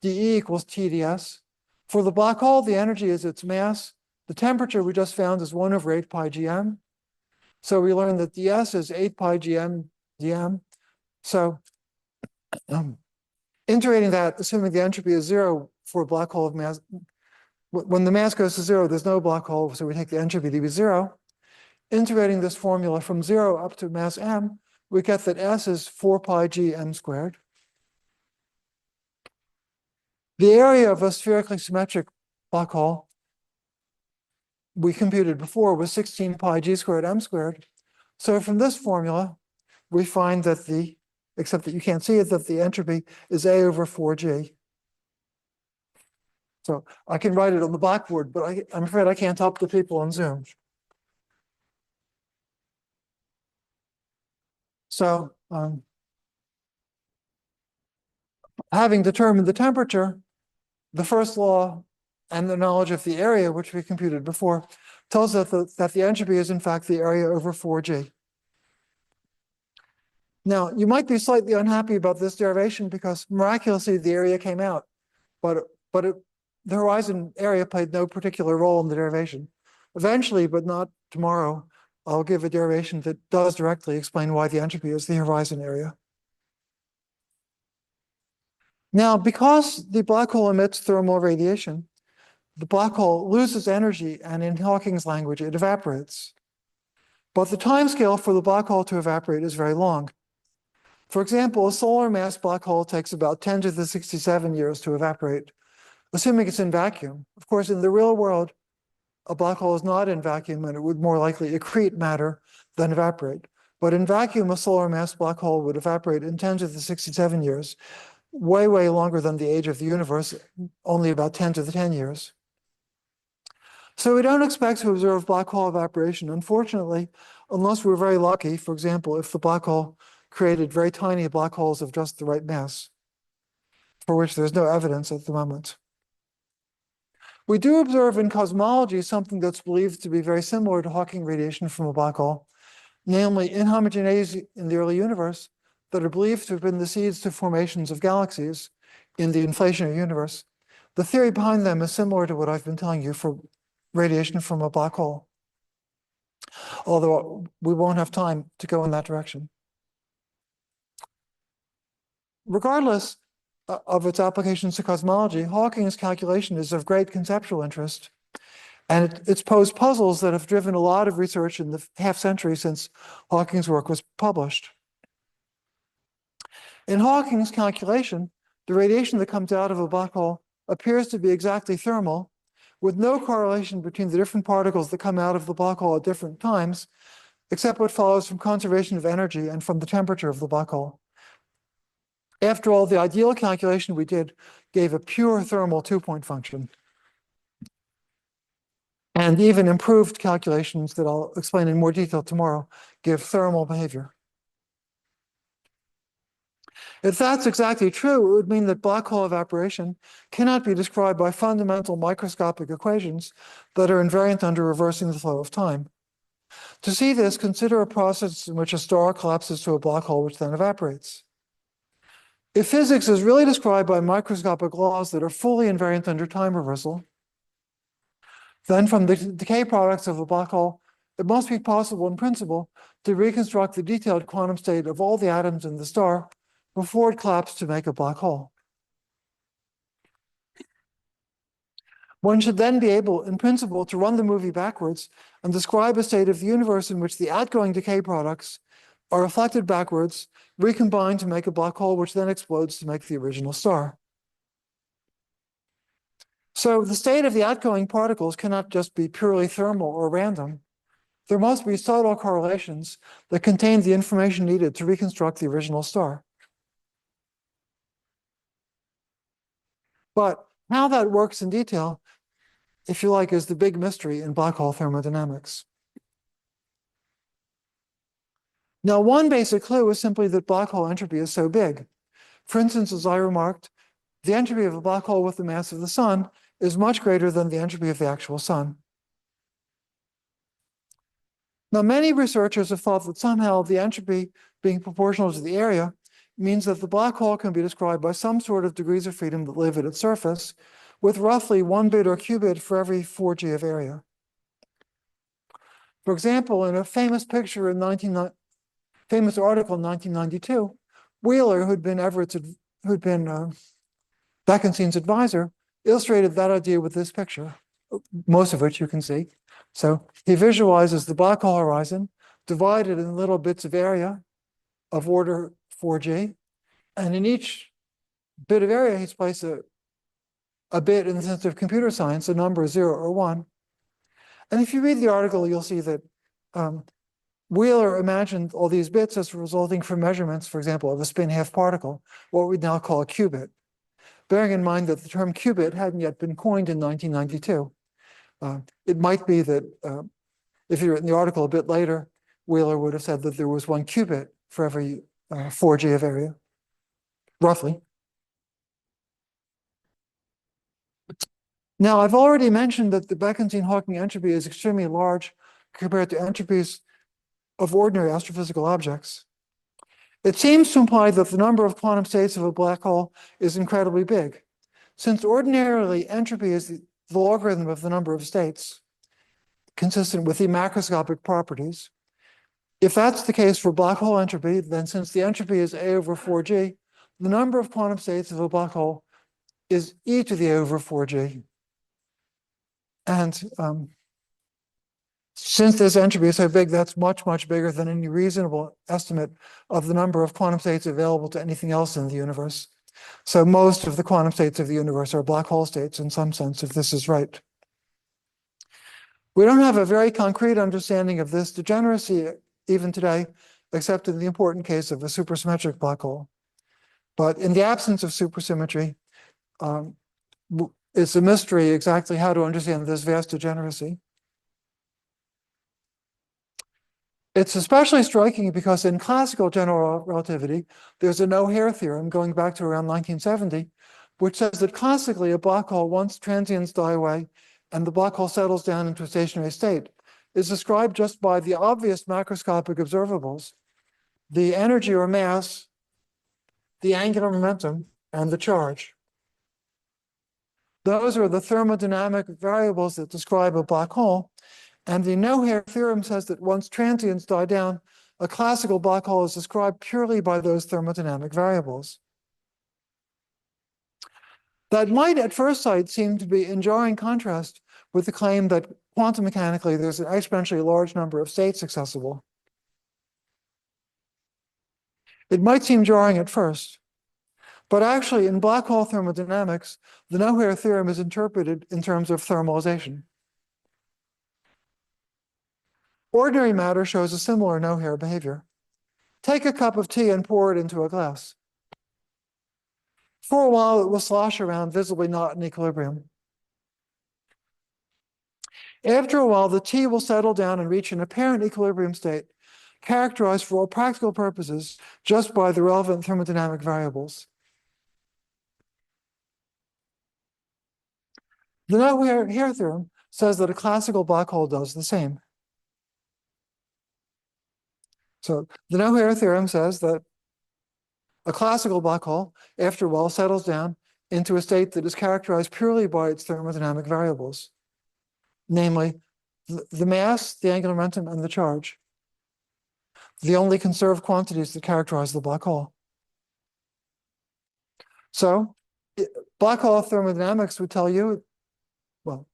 dE equals T ds. For the black hole, the energy is its mass. The temperature we just found is 1 over 8 pi gm. So we learned that ds is 8 pi gm dm. So integrating that, assuming the entropy is 0 for a black hole of mass, when the mass goes to 0, there's no black hole, so we take the entropy to be 0. Integrating this formula from 0 up to mass m, we get that S is 4 pi g m squared. The area of a spherically symmetric black hole we computed before was 16 pi g squared m squared. So from this formula, we find that except that you can't see it, that the entropy is A over 4g. So I can write it on the blackboard, but I'm afraid I can't help the people on Zoom. So having determined the temperature, the first law and the knowledge of the area, which we computed before, tells us that the entropy is in fact the area over 4g. Now, you might be slightly unhappy about this derivation because miraculously the area came out, but the horizon area played no particular role in the derivation. Eventually, but not tomorrow, I'll give a derivation that does directly explain why the entropy is the horizon area. Now, because the black hole emits thermal radiation, the black hole loses energy, and in Hawking's language, it evaporates. But the timescale for the black hole to evaporate is very long. For example, a solar mass black hole takes about 10 to the 67 years to evaporate, assuming it's in vacuum. Of course, in the real world, a black hole is not in vacuum, and it would more likely accrete matter than evaporate. But in vacuum, a solar mass black hole would evaporate in 10 to the 67 years, way, way longer than the age of the universe, only about 10 to the 10 years. So we don't expect to observe black hole evaporation, unfortunately, unless we're very lucky. For example, if the black hole created very tiny black holes of just the right mass, for which there's no evidence at the moment. We do observe in cosmology something that's believed to be very similar to Hawking radiation from a black hole, namely inhomogeneities in the early universe that are believed to have been the seeds to formations of galaxies in the inflationary universe. The theory behind them is similar to what I've been telling you for radiation from a black hole, although we won't have time to go in that direction. Regardless of its applications to cosmology, Hawking's calculation is of great conceptual interest, and it's posed puzzles that have driven a lot of research in the half century since Hawking's work was published. In Hawking's calculation, the radiation that comes out of a black hole appears to be exactly thermal, with no correlation between the different particles that come out of the black hole at different times, except what follows from conservation of energy and from the temperature of the black hole. After all, the ideal calculation we did gave a pure thermal two-point function. And even improved calculations that I'll explain in more detail tomorrow give thermal behavior. If that's exactly true, it would mean that black hole evaporation cannot be described by fundamental microscopic equations that are invariant under reversing the flow of time. To see this, consider a process in which a star collapses to a black hole which then evaporates. If physics is really described by microscopic laws that are fully invariant under time reversal, then from the decay products of a black hole, it must be possible in principle to reconstruct the detailed quantum state of all the atoms in the star before it collapsed to make a black hole. One should then be able, in principle, to run the movie backwards and describe a state of the universe in which the outgoing decay products are reflected backwards, recombined to make a black hole, which then explodes to make the original star. So the state of the outgoing particles cannot just be purely thermal or random. There must be subtle correlations that contain the information needed to reconstruct the original star. But how that works in detail if you like, is the big mystery in black hole thermodynamics. Now, one basic clue is simply that black hole entropy is so big. For instance, as I remarked, the entropy of a black hole with the mass of the sun is much greater than the entropy of the actual sun. Now, many researchers have thought that somehow the entropy being proportional to the area means that the black hole can be described by some sort of degrees of freedom that live at its surface, with roughly 1 bit or qubit for every 4G of area. For example, in a famous picture in famous article in 1992, Wheeler, who'd been Bekenstein's advisor, illustrated that idea with this picture, most of which you can see. So he visualizes the black hole horizon divided in little bits of area of order 4G. And in each bit of area, he's placed a bit in the sense of computer science, a number 0 or 1. And if you read the article, you'll see that Wheeler imagined all these bits as resulting from measurements, for example, of a spin-half particle, what we now call a qubit, bearing in mind that the term qubit hadn't yet been coined in 1992. It might be that if you're in the article a bit later, Wheeler would have said that there was 1 qubit for every 4G of area, roughly. Now, I've already mentioned that the Bekenstein-Hawking entropy is extremely large compared to entropies of ordinary astrophysical objects. It seems to imply that the number of quantum states of a black hole is incredibly big. Since ordinarily entropy is the logarithm of the number of states, consistent with the macroscopic properties. If that's the case for black hole entropy, then since the entropy is A over 4G, the number of quantum states of a black hole is e to the A over 4G. And since this entropy is so big, that's much, much bigger than any reasonable estimate of the number of quantum states available to anything else in the universe. So most of the quantum states of the universe are black hole states in some sense, if this is right. We don't have a very concrete understanding of this degeneracy even today, except in the important case of a supersymmetric black hole. But in the absence of supersymmetry, it's a mystery exactly how to understand this vast degeneracy. It's especially striking because in classical general relativity, there's a no-hair theorem going back to around 1970, which says that classically a black hole, once transients die away and the black hole settles down into a stationary state, is described just by the obvious macroscopic observables, the energy or mass, the angular momentum, and the charge. Those are the thermodynamic variables that describe a black hole. And the no-hair theorem says that once transients die down, a classical black hole is described purely by those thermodynamic variables. That might at first sight seem to be in jarring contrast with the claim that quantum mechanically there's an exponentially large number of states accessible. It might seem jarring at first, but actually in black hole thermodynamics, the no-hair theorem is interpreted in terms of thermalization. Ordinary matter shows a similar no-hair behavior. Take a cup of tea and pour it into a glass. For a while, it will slosh around, visibly not in equilibrium. After a while, the tea will settle down and reach an apparent equilibrium state, characterized for all practical purposes just by the relevant thermodynamic variables. The no-hair theorem says that a classical black hole does the same. So the no-hair theorem says that a classical black hole, after a while, settles down into a state that is characterized purely by its thermodynamic variables, namely the mass, the angular momentum, and the charge, the only conserved quantities that characterize the black hole. So black hole thermodynamics would tell you, well,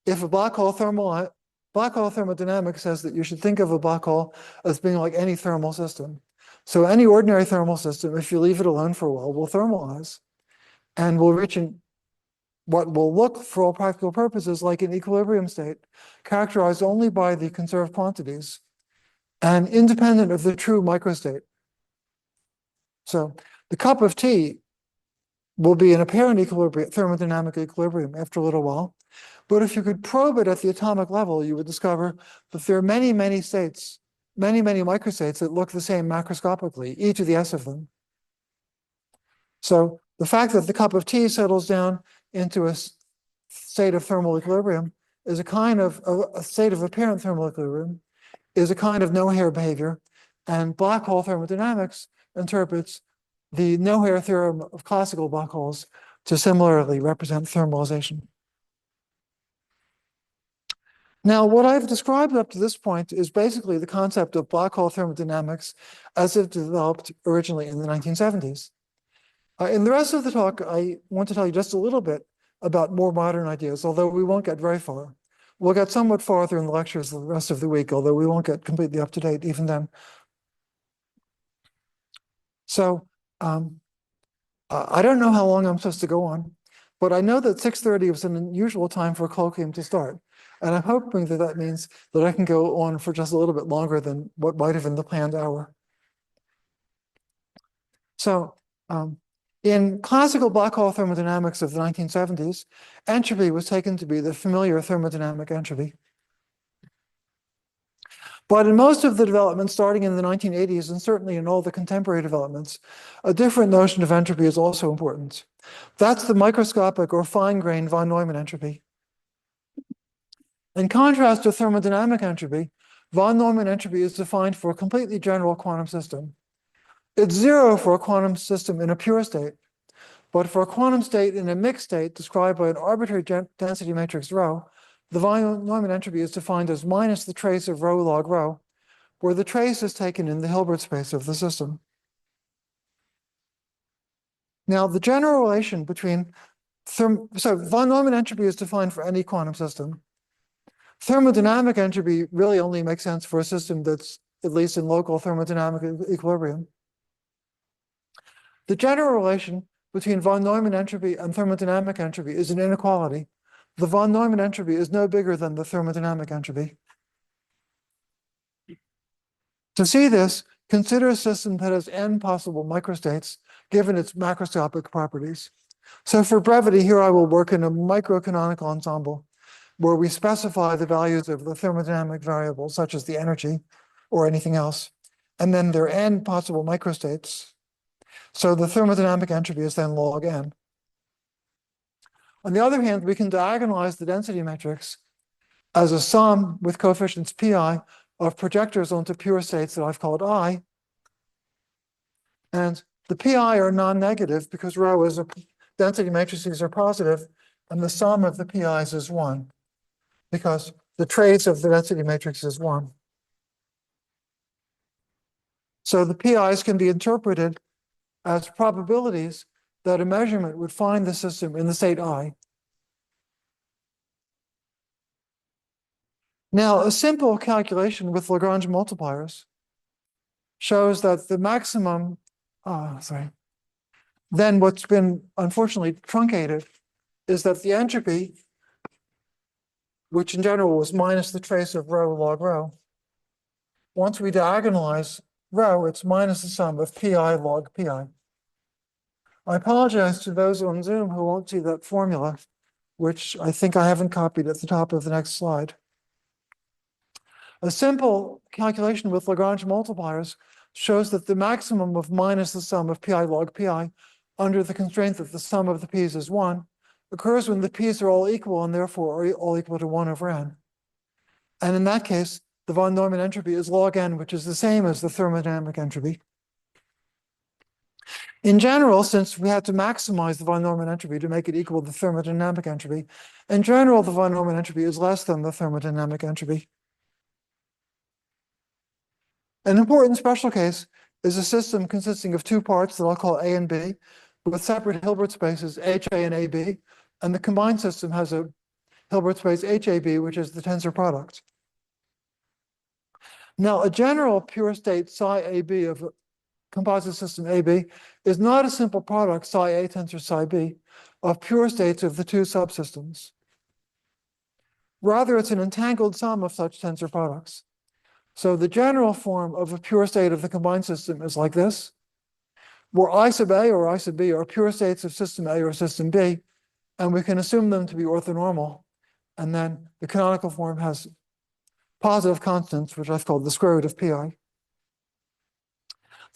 if a black hole thermodynamics says that you should think of a black hole as being like any thermal system. So any ordinary thermal system, if you leave it alone for a while, will thermalize and will reach what will look for all practical purposes like an equilibrium state, characterized only by the conserved quantities and independent of the true microstate. So the cup of tea will be in apparent equilibrium, thermodynamic equilibrium after a little while. But if you could probe it at the atomic level, you would discover that there are many, many states, many, many microstates that look the same macroscopically, e to the s of them. So the fact that the cup of tea settles down into a state of thermal equilibrium is a kind of a state of apparent thermal equilibrium, is a kind of no-hair behavior. And black hole thermodynamics interprets the no-hair theorem of classical black holes to similarly represent thermalization. Now, what I've described up to this point is basically the concept of black hole thermodynamics as it developed originally in the 1970s. In the rest of the talk, I want to tell you just a little bit about more modern ideas, although we won't get very far. We'll get somewhat farther in the lectures the rest of the week, although we won't get completely up to date even then. So I don't know how long I'm supposed to go on, but I know that 6:30 was an unusual time for a colloquium to start. And I'm hoping that that means that I can go on for just a little bit longer than what might have been the planned hour. So in classical black hole thermodynamics of the 1970s, entropy was taken to be the familiar thermodynamic entropy. But in most of the developments starting in the 1980s, and certainly in all the contemporary developments, a different notion of entropy is also important. That's the microscopic or fine-grained von Neumann entropy. In contrast to thermodynamic entropy, von Neumann entropy is defined for a completely general quantum system. It's zero for a quantum system in a pure state, but for a quantum state in a mixed state described by an arbitrary density matrix rho, the von Neumann entropy is defined as minus the trace of rho log rho, where the trace is taken in the Hilbert space of the system. Now, the general relation between so von Neumann entropy is defined for any quantum system. Thermodynamic entropy really only makes sense for a system that's at least in local thermodynamic equilibrium. The general relation between von Neumann entropy and thermodynamic entropy is an inequality. The von Neumann entropy is no bigger than the thermodynamic entropy. To see this, consider a system that has n possible microstates given its macroscopic properties. So for brevity, here I will work in a microcanonical ensemble where we specify the values of the thermodynamic variables, such as the energy or anything else. And then there are n possible microstates. So the thermodynamic entropy is then log n. On the other hand, we can diagonalize the density matrix as a sum with coefficients pi of projectors onto pure states that I've called I. And the pi are non-negative because rho is a density matrices are positive, and the sum of the pi's is 1 because the trace of the density matrix is 1. So the pi's can be interpreted as probabilities that a measurement would find the system in the state I. Now, a simple calculation with Lagrange multipliers shows that the maximum, then what's been unfortunately truncated is that the entropy, which in general was minus the trace of rho log rho, once we diagonalize rho, it's minus the sum of pi log pi. I apologize to those on Zoom who won't see that formula, which I think I haven't copied at the top of the next slide. A simple calculation with Lagrange multipliers shows that the maximum of minus the sum of pi log pi under the constraint that the sum of the p's is 1 occurs when the p's are all equal and therefore are all equal to 1 over n. And in that case, the von Neumann entropy is log n, which is the same as the thermodynamic entropy. In general, since we had to maximize the von Neumann entropy to make it equal to the thermodynamic entropy, in general, the von Neumann entropy is less than the thermodynamic entropy. An important special case is a system consisting of two parts that I'll call A and B, with separate Hilbert spaces HA and AB, and the combined system has a Hilbert space HAB, which is the tensor product. Now, a general pure state psi AB of a composite system AB is not a simple product psi A tensor psi B of pure states of the two subsystems. Rather, it's an entangled sum of such tensor products. So the general form of a pure state of the combined system is like this. where I sub A or I sub B are pure states of system A or system B, and we can assume them to be orthonormal. And then the canonical form has positive constants, which I've called the square root of pi.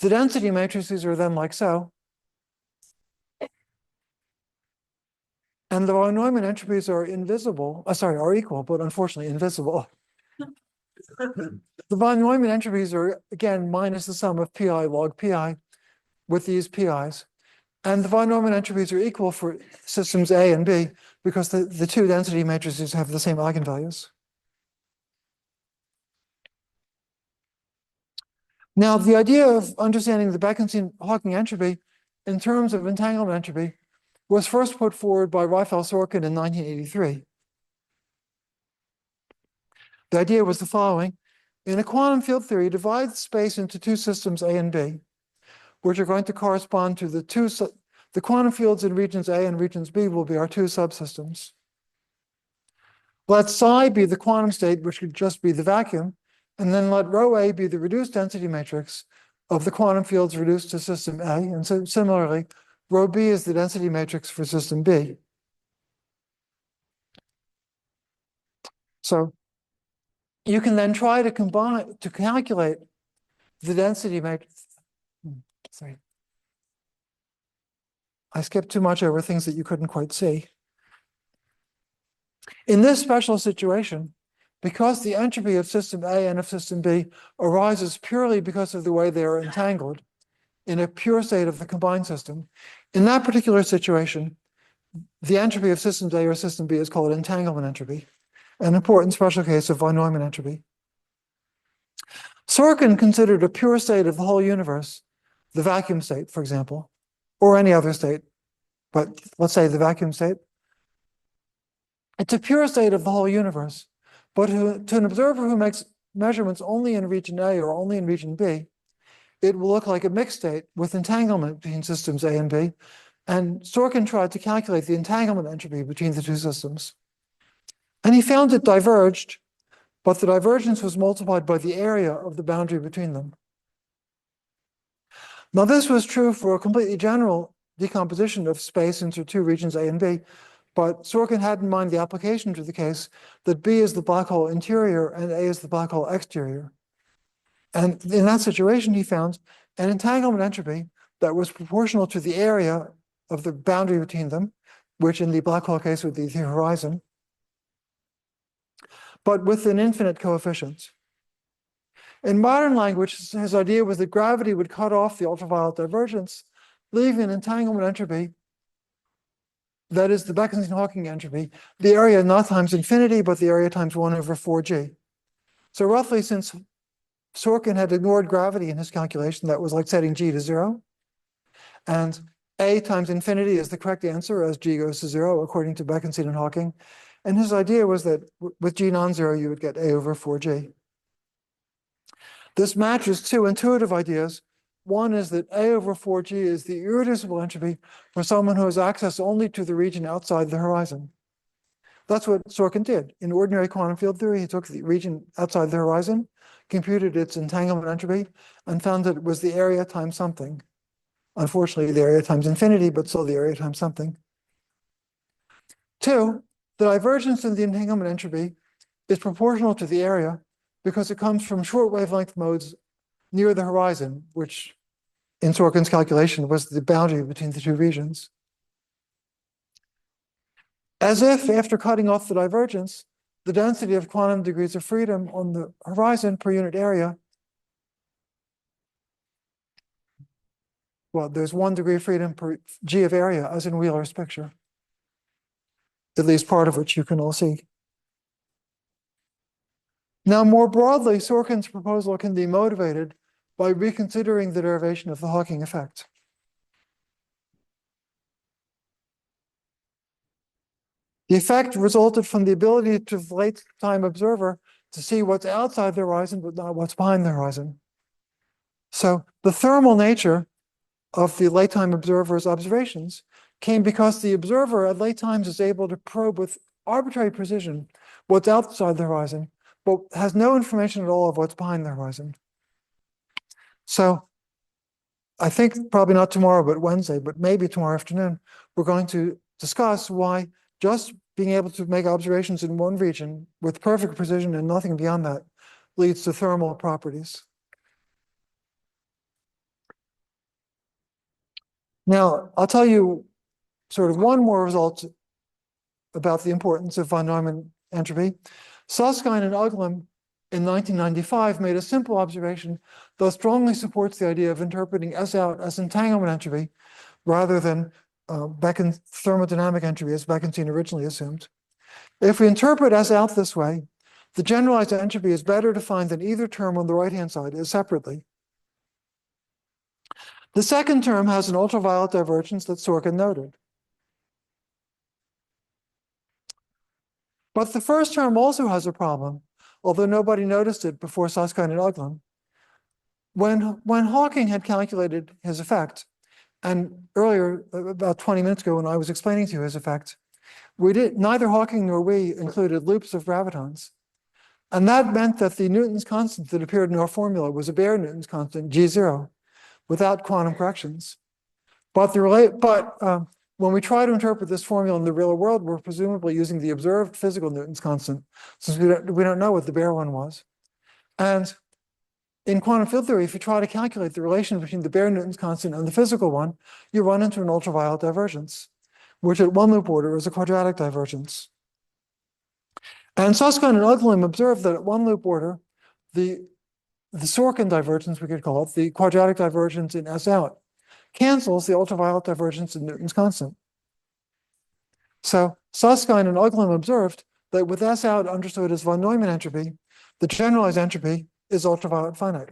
The density matrices are then like so. And the von Neumann entropies are are equal, but unfortunately invisible. The von Neumann entropies are, again, minus the sum of pi log pi with these pi's. And the von Neumann entropies are equal for systems A and B because the two density matrices have the same eigenvalues. Now, the idea of understanding the Bekenstein-Hawking entropy in terms of entanglement entropy was first put forward by Raphael Sorkin in 1983. The idea was the following. In a quantum field theory, divide space into two systems A and B, which are going to correspond to the quantum fields in regions A and regions B will be our two subsystems. Let psi be the quantum state, which could just be the vacuum, and then let rho A be the reduced density matrix of the quantum fields reduced to system A. And so similarly, rho B is the density matrix for system B. So you can then try to calculate the density matrix. Sorry. I skipped too much over things that you couldn't quite see. In this special situation, because the entropy of system A and of system B arises purely because of the way they are entangled in a pure state of the combined system, in that particular situation, the entropy of systems A or system B is called entanglement entropy, an important special case of von Neumann entropy. Sorkin considered a pure state of the whole universe, the vacuum state, for example, or any other state, but let's say the vacuum state. It's a pure state of the whole universe, but to an observer who makes measurements only in region A or only in region B, it will look like a mixed state with entanglement between systems A and B. And Sorkin tried to calculate the entanglement entropy between the two systems. And he found it diverged, but the divergence was multiplied by the area of the boundary between them. Now, this was true for a completely general decomposition of space into two regions A and B, but Sorkin had in mind the application to the case that B is the black hole interior and A is the black hole exterior. And in that situation, he found an entanglement entropy that was proportional to the area of the boundary between them, which in the black hole case would be the horizon, but with an infinite coefficient. In modern language, his idea was that gravity would cut off the ultraviolet divergence, leaving an entanglement entropy that is the Bekenstein-Hawking entropy, the area not times infinity, but the area times 1 over 4g. So roughly, since Sorkin had ignored gravity in his calculation, that was like setting g to 0. And a times infinity is the correct answer as g goes to 0, according to Bekenstein and Hawking. And his idea was that with g non-zero, you would get a over 4g. This matches two intuitive ideas. One is that a over 4g is the irreducible entropy for someone who has access only to the region outside the horizon. That's what Sorkin did. In ordinary quantum field theory, he took the region outside the horizon, computed its entanglement entropy, and found that it was the area times something. Unfortunately, the area times infinity, but still the area times something. Two, the divergence in the entanglement entropy is proportional to the area because it comes from short wavelength modes near the horizon, which in Sorkin's calculation was the boundary between the two regions. As if, after cutting off the divergence, the density of quantum degrees of freedom on the horizon per unit area, well, there's 1 degree of freedom per g of area, as in Wheeler's picture, at least part of which you can all see. Now, more broadly, Sorkin's proposal can be motivated by reconsidering the derivation of the Hawking effect. The effect resulted from the ability to the late-time observer to see what's outside the horizon, but not what's behind the horizon. So the thermal nature of the late-time observer's observations came because the observer at late times is able to probe with arbitrary precision what's outside the horizon, but has no information at all of what's behind the horizon. So I think probably not tomorrow, but Wednesday, but maybe tomorrow afternoon, we're going to discuss why just being able to make observations in one region with perfect precision and nothing beyond that leads to thermal properties. Now, I'll tell you sort of one more result about the importance of von Neumann entropy. Susskind and Uglum in 1995 made a simple observation that strongly supports the idea of interpreting S out as entanglement entropy rather than thermodynamic entropy as Bekenstein originally assumed. If we interpret S out this way, the generalized entropy is better defined than either term on the right-hand side is separately. The second term has an ultraviolet divergence that Sorkin noted. But the first term also has a problem, although nobody noticed it before Susskind and Uglum. When Hawking had calculated his effect, and earlier, about 20 minutes ago when I was explaining to you his effect, neither Hawking nor we included loops of gravitons. And that meant that the Newton's constant that appeared in our formula was a bare Newton's constant, G0, without quantum corrections. But when we try to interpret this formula in the real world, we're presumably using the observed physical Newton's constant, since we don't know what the bare one was. And in quantum field theory, if you try to calculate the relation between the bare Newton's constant and the physical one, you run into an ultraviolet divergence, which at one loop order is a quadratic divergence. And Susskind and Uglum observed that at one loop order, the Sorkin divergence, we could call it, the quadratic divergence in S out, cancels the ultraviolet divergence in Newton's constant. So Susskind and Uglum observed that with S out understood as von Neumann entropy, the generalized entropy is ultraviolet finite.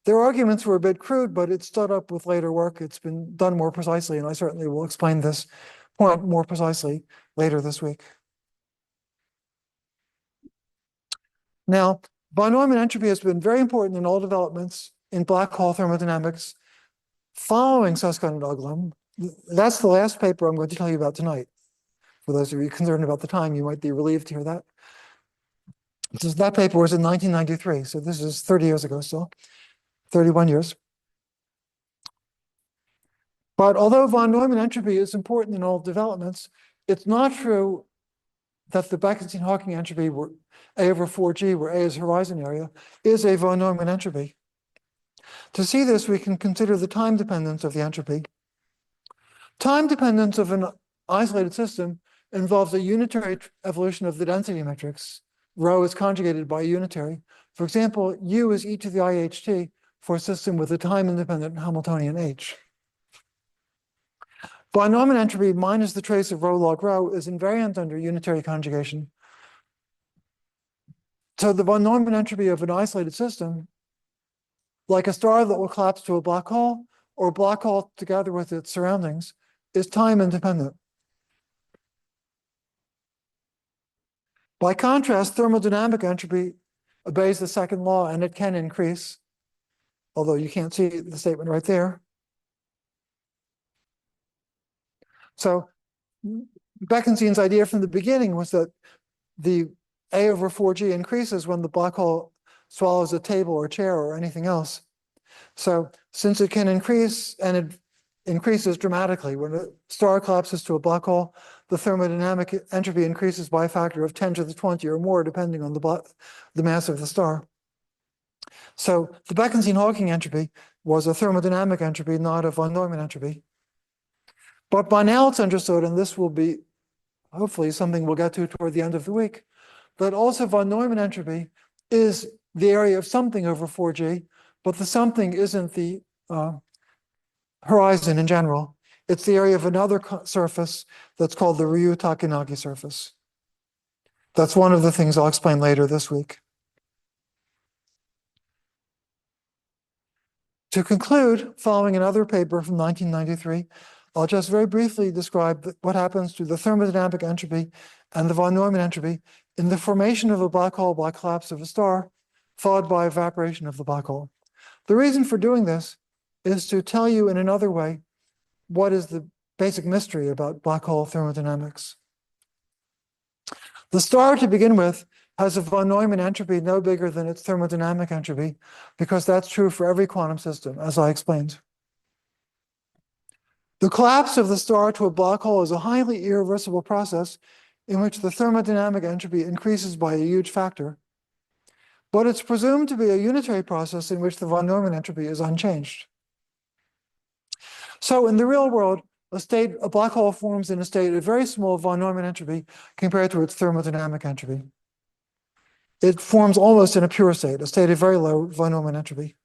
Their arguments were a bit crude, but it stood up with later work. It's been done more precisely, and I certainly will explain this point more precisely later this week. Now, von Neumann entropy has been very important in all developments in black hole thermodynamics following Susskind and Uglum. That's the last paper I'm going to tell you about tonight. For those of you concerned about the time, you might be relieved to hear that. That paper was in 1993, so this is 30 years ago still, 31 years. But although von Neumann entropy is important in all developments, it's not true that the Bekenstein-Hawking entropy, where A over 4G, where A is horizon area, is a von Neumann entropy. To see this, we can consider the time dependence of the entropy. Time dependence of an isolated system involves a unitary evolution of the density matrix. Rho is conjugated by a unitary. For example, U is e to the IHT for a system with a time-independent Hamiltonian H. Von Neumann entropy minus the trace of rho log rho is invariant under unitary conjugation. So the von Neumann entropy of an isolated system, like a star that will collapse to a black hole, or a black hole together with its surroundings, is time independent. By contrast, thermodynamic entropy obeys the second law, and it can increase, although you can't see the statement right there. So Bekenstein's idea from the beginning was that the A over 4G increases when the black hole swallows a table or chair or anything else. So since it can increase, and it increases dramatically, when a star collapses to a black hole, the thermodynamic entropy increases by a factor of 10 to the 20 or more, depending on the mass of the star. So the Bekenstein-Hawking entropy was a thermodynamic entropy, not a von Neumann entropy. But by now it's understood, and this will be hopefully something we'll get to toward the end of the week, that also von Neumann entropy is the area of something over 4G, but the something isn't the horizon in general. It's the area of another surface that's called the Ryu-Takanagi surface. That's one of the things I'll explain later this week. To conclude, following another paper from 1993, I'll just very briefly describe what happens to the thermodynamic entropy and the von Neumann entropy in the formation of a black hole by collapse of a star, followed by evaporation of the black hole. The reason for doing this is to tell you in another way what is the basic mystery about black hole thermodynamics. The star, to begin with, has a von Neumann entropy no bigger than its thermodynamic entropy, because that's true for every quantum system, as I explained. The collapse of the star to a black hole is a highly irreversible process in which the thermodynamic entropy increases by a huge factor. But it's presumed to be a unitary process in which the von Neumann entropy is unchanged. So in the real world, a black hole forms in a state of very small von Neumann entropy compared to its thermodynamic entropy. It forms almost in a pure state, a state of very low von Neumann entropy.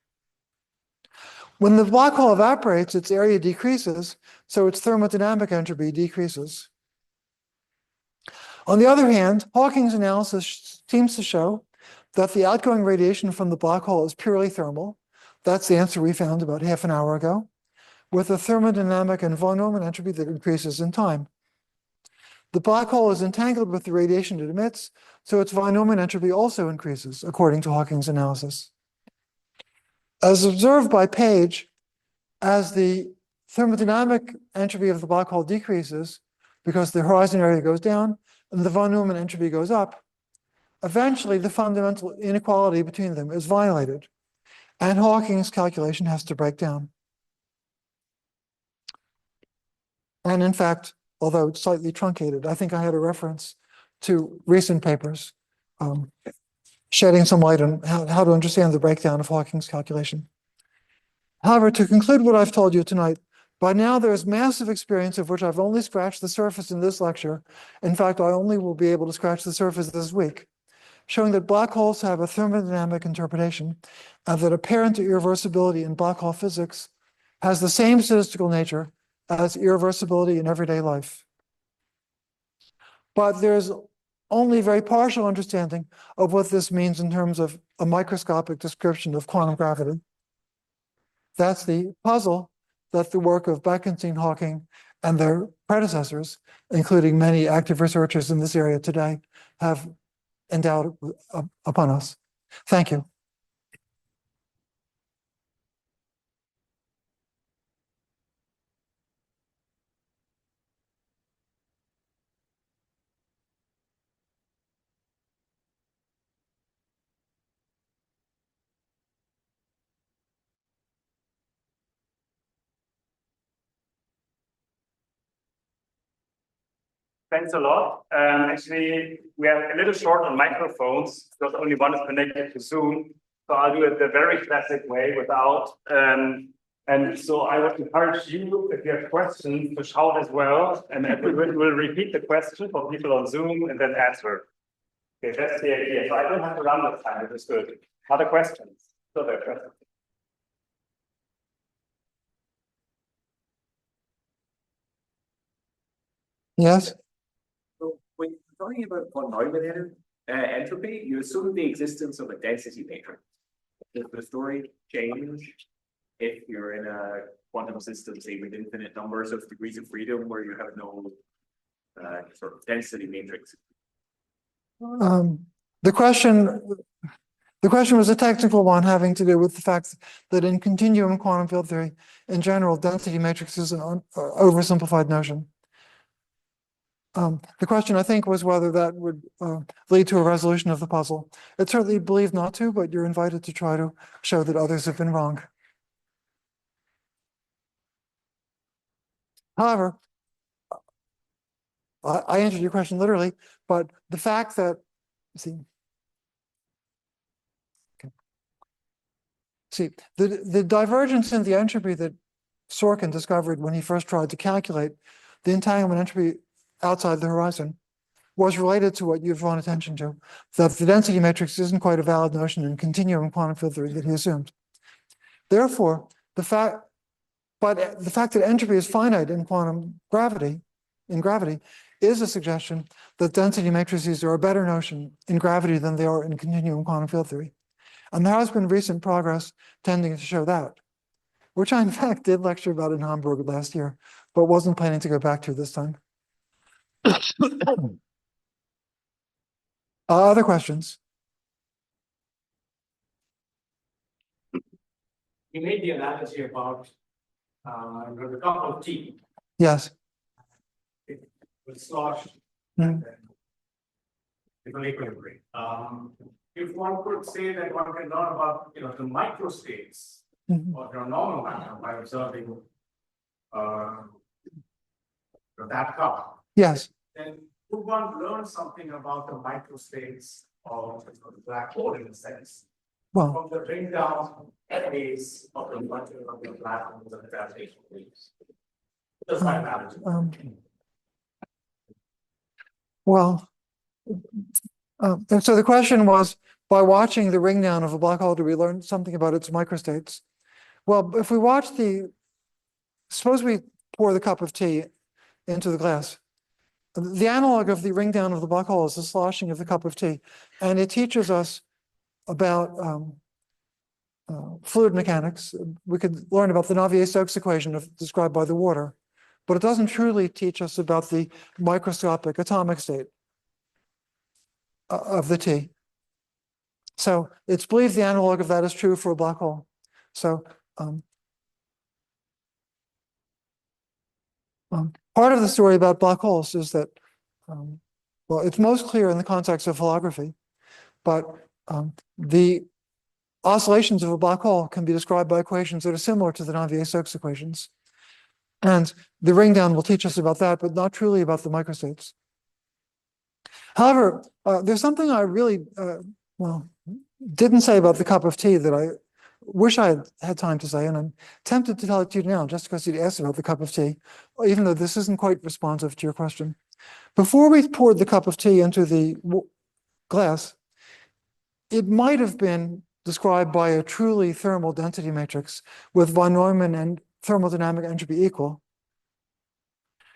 When the black hole evaporates, its area decreases, so its thermodynamic entropy decreases. On the other hand, Hawking's analysis seems to show that the outgoing radiation from the black hole is purely thermal. That's the answer we found about half an hour ago, with a thermodynamic and von Neumann entropy that increases in time. The black hole is entangled with the radiation it emits, so its von Neumann entropy also increases, according to Hawking's analysis. As observed by Page, as the thermodynamic entropy of the black hole decreases, because the horizon area goes down, and the von Neumann entropy goes up, eventually the fundamental inequality between them is violated, and Hawking's calculation has to break down. And in fact, although it's slightly truncated, I think I had a reference to recent papers shedding some light on how to understand the breakdown of Hawking's calculation. However, to conclude what I've told you tonight, by now there is massive experience of which I've only scratched the surface in this lecture. In fact, I only will be able to scratch the surface this week, showing that black holes have a thermodynamic interpretation and that apparent irreversibility in black hole physics has the same statistical nature as irreversibility in everyday life. But there's only very partial understanding of what this means in terms of a microscopic description of quantum gravity. That's the puzzle that the work of Bekenstein, Hawking, and their predecessors, including many active researchers in this area today, have endowed upon us. Thank you. Thanks a lot. Actually, we are a little short on microphones because only one is connected to Zoom. So I'll do it the very classic way without. And so I would encourage you, if you have questions, to shout as well. And we'll repeat the question for people on Zoom and then answer. Okay, that's the idea. So I don't have to run this time, which is good. Other questions? So there are questions. Yes? So when you're talking about von Neumann entropy, you assume the existence of a density matrix. Does the story change if you're in a quantum system, say with infinite numbers of degrees of freedom, where you have no sort of density matrix? The question was a technical one having to do with the fact that in continuum quantum field theory, in general, density matrix is an oversimplified notion. The question, I think, was whether that would lead to a resolution of the puzzle. It's certainly believed not to, but you're invited to try to show that others have been wrong. However, I answered your question literally, but the fact that, the divergence in the entropy that Sorkin discovered when he first tried to calculate the entanglement entropy outside the horizon was related to what you've drawn attention to, that the density matrix isn't quite a valid notion in continuum quantum field theory that he assumed. Therefore, the fact that entropy is finite in gravity is a suggestion that density matrices are a better notion in gravity than they are in continuum quantum field theory. And there has been recent progress tending to show that, which I in fact did lecture about in Hamburg last year, but wasn't planning to go back to this time. Other questions? You made the analogy about the cup of tea. Yes. It was sloshed. Mm. equilibrium. If one could say that one can learn about, the microstates Mhm. of your normal matter by observing that cup, Yes. then would one learn something about the microstates of the black hole in a sense? Well, From the bring down phase of the molecular of the black holes and the gravitational waves. Just like that. Well, and so the question was, by watching the ring down of a black hole, do we learn something about its microstates? Well, if we watch suppose we pour the cup of tea into the glass. The analog of the ring down of the black hole is the sloshing of the cup of tea. And it teaches us about fluid mechanics. We could learn about the Navier-Stokes equation described by the water, but it doesn't truly teach us about the microscopic atomic state of the tea. So it's believed the analog of that is true for a black hole. So part of the story about black holes is that, well, it's most clear in the context of holography, but the oscillations of a black hole can be described by equations that are similar to the Navier-Stokes equations. And the ring down will teach us about that, but not truly about the microstates. However, there's something I really, didn't say about the cup of tea that I wish I had time to say, and I'm tempted to tell it to you now, just because you'd asked about the cup of tea, even though this isn't quite responsive to your question. Before we poured the cup of tea into the glass, it might have been described by a truly thermal density matrix with von Neumann and thermodynamic entropy equal.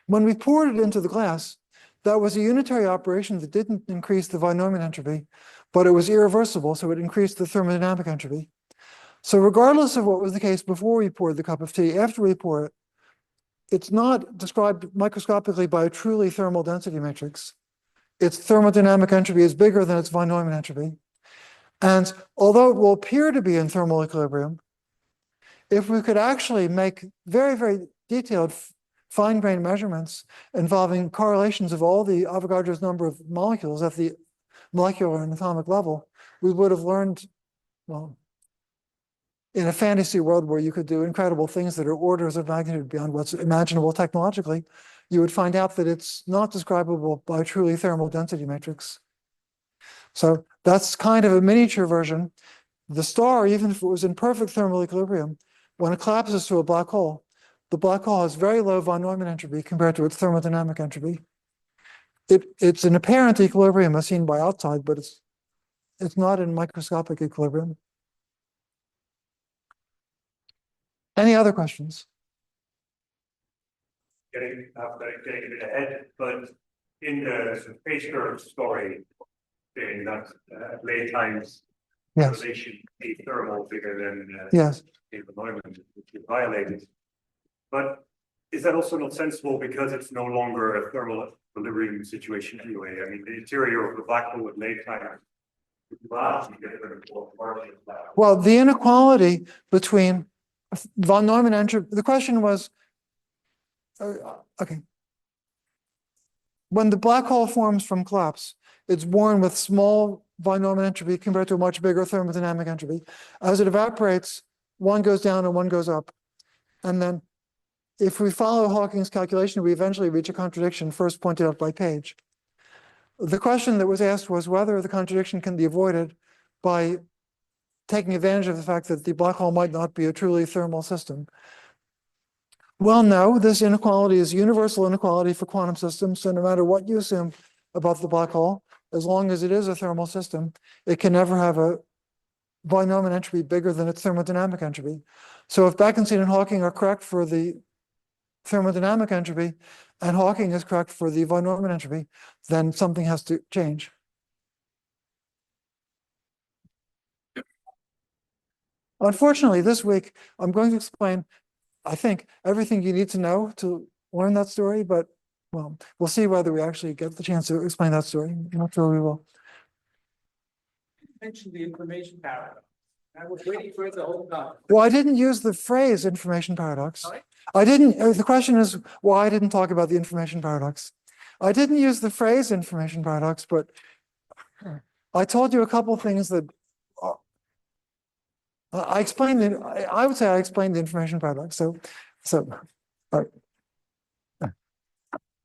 When we poured it into the glass, that was a unitary operation that didn't increase the von Neumann entropy, but it was irreversible, so it increased the thermodynamic entropy. So regardless of what was the case before we poured the cup of tea, after we pour it, it's not described microscopically by a truly thermal density matrix. Its thermodynamic entropy is bigger than its von Neumann entropy. And although it will appear to be in thermal equilibrium, if we could actually make very, very detailed fine-grained measurements involving correlations of all the Avogadro's number of molecules at the molecular and atomic level, we would have learned, well, in a fantasy world where you could do incredible things that are orders of magnitude beyond what's imaginable technologically, you would find out that it's not describable by a truly thermal density matrix. So that's kind of a miniature version. The star, even if it was in perfect thermal equilibrium, when it collapses to a black hole, the black hole has very low von Neumann entropy compared to its thermodynamic entropy. It's an apparent equilibrium as seen by outside, but it's not in microscopic equilibrium. Any other questions? Getting a bit ahead, but in the phase curve story, saying that at late times, Yes. relation a thermal bigger than Yes. the Neumann, which is violated. But is that also not sensible because it's no longer a thermal equilibrium situation anyway? I mean, the interior of the black hole at late time. Well, the inequality between von Neumann entropy, the question was, okay. When the black hole forms from collapse, it's born with small von Neumann entropy compared to a much bigger thermodynamic entropy. As it evaporates, one goes down and one goes up. And then if we follow Hawking's calculation, we eventually reach a contradiction first pointed out by Page. The question that was asked was whether the contradiction can be avoided by taking advantage of the fact that the black hole might not be a truly thermal system. Well, no, this inequality is universal inequality for quantum systems. So no matter what you assume about the black hole, as long as it is a thermal system, it can never have a von Neumann entropy bigger than its thermodynamic entropy. So if Bekenstein and Hawking are correct for the thermodynamic entropy, and Hawking is correct for the von Neumann entropy, then something has to change. Unfortunately, this week, I'm going to explain, I think, everything you need to know to learn that story, but well, we'll see whether we actually get the chance to explain that story. I'm not sure we will. You mentioned the information paradox. I was waiting for it the whole time. Well, I didn't use the phrase information paradox. Sorry? I didn't, the question is why I didn't talk about the information paradox. I didn't use the phrase information paradox, but I told you a couple things that I explained. I would say I explained the information paradox. So the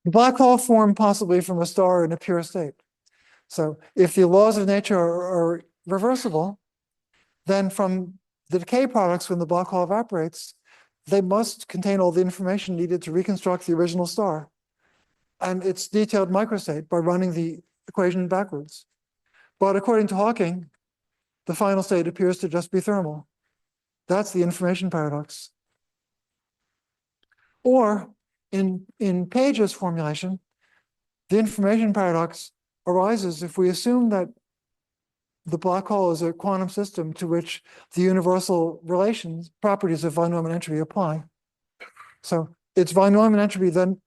black hole formed possibly from a star in a pure state. So if the laws of nature are reversible, then from the decay products when the black hole evaporates, they must contain all the information needed to reconstruct the original star and its detailed microstate by running the equation backwards. But according to Hawking, the final state appears to just be thermal. That's the information paradox. Or in Page's formulation, the information paradox arises if we assume that the black hole is a quantum system to which the universal relations, properties of von Neumann entropy apply. So its von Neumann entropy then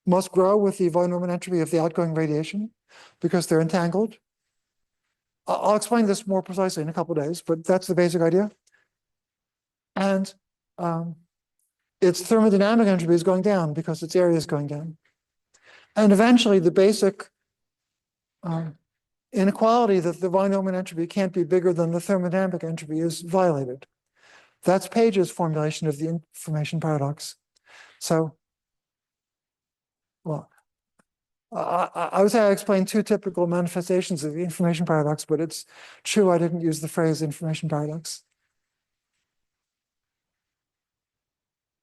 must grow with the von Neumann entropy of the outgoing radiation because they're entangled. I'll explain this more precisely in a couple of days, but that's the basic idea. And its thermodynamic entropy is going down because its area is going down. And eventually the basic inequality that the von Neumann entropy can't be bigger than the thermodynamic entropy is violated. That's Page's formulation of the information paradox. So, well, I would say I explained two typical manifestations of the information paradox, but it's true I didn't use the phrase information paradox.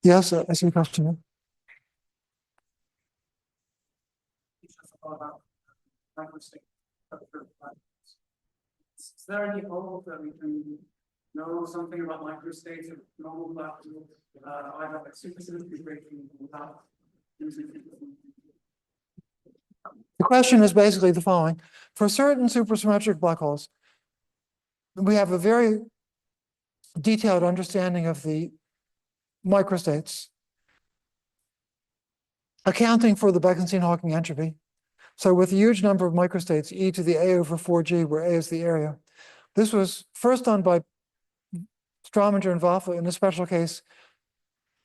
Yes, I see a question. Is there any hope that we can know something about microstates of normal black holes, either like supersymmetry breaking without using The question is basically the following. For certain supersymmetric black holes, we have a very detailed understanding of the microstates, accounting for the Bekenstein-Hawking entropy. So with a huge number of microstates, e to the a over 4g, where a is the area. This was first done by Strominger and Waffe in a special case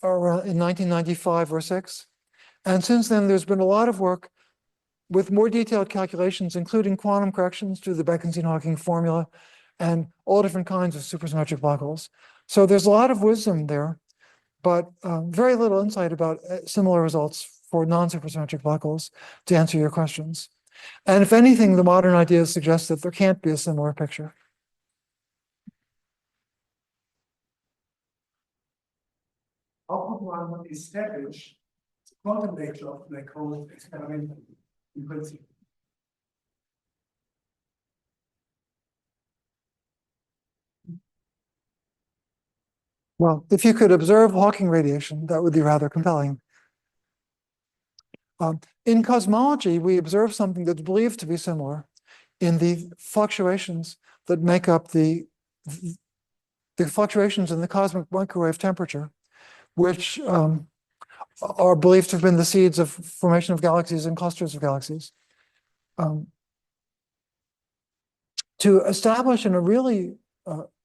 around in 1995 or 6. And since then, there's been a lot of work with more detailed calculations, including quantum corrections to the Bekenstein-Hawking formula and all different kinds of supersymmetric black holes. So there's a lot of wisdom there, but very little insight about similar results for non-supersymmetric black holes to answer your questions. And if anything, the modern ideas suggest that there can't be a similar picture. how could one establish the quantum nature of black holes experimentally in principle? Well, if you could observe Hawking radiation, that would be rather compelling. In cosmology, we observe something that's believed to be similar in the fluctuations that make up the fluctuations in the cosmic microwave temperature, which are believed to have been the seeds of formation of galaxies and clusters of galaxies. To establish in a really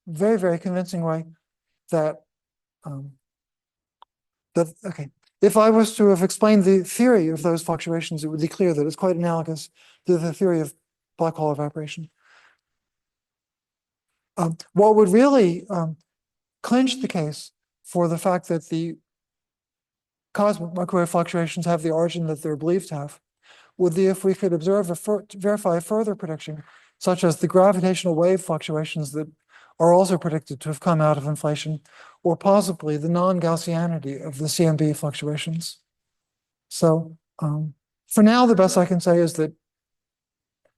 very, very convincing way that okay, if I was to have explained the theory of those fluctuations, it would be clear that it's quite analogous to the theory of black hole evaporation. What would really clinch the case for the fact that the cosmic microwave fluctuations have the origin that they're believed to have would be if we could observe verify a further prediction, such as the gravitational wave fluctuations that are also predicted to have come out of inflation, or possibly the non-Gaussianity of the CMB fluctuations. So for now, the best I can say is that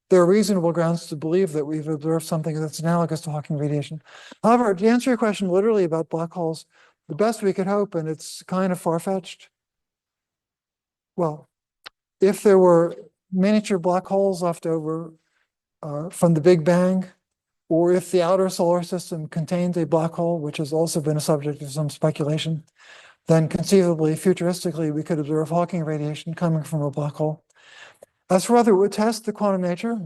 there are reasonable grounds to believe that we've observed something that's analogous to Hawking radiation. However, to answer your question literally about black holes, the best we could hope, and it's kind of far-fetched, well, if there were miniature black holes left over from the Big Bang, or if the outer solar system contained a black hole, which has also been a subject of some speculation, then conceivably, futuristically, we could observe Hawking radiation coming from a black hole. As for whether it would test the quantum nature,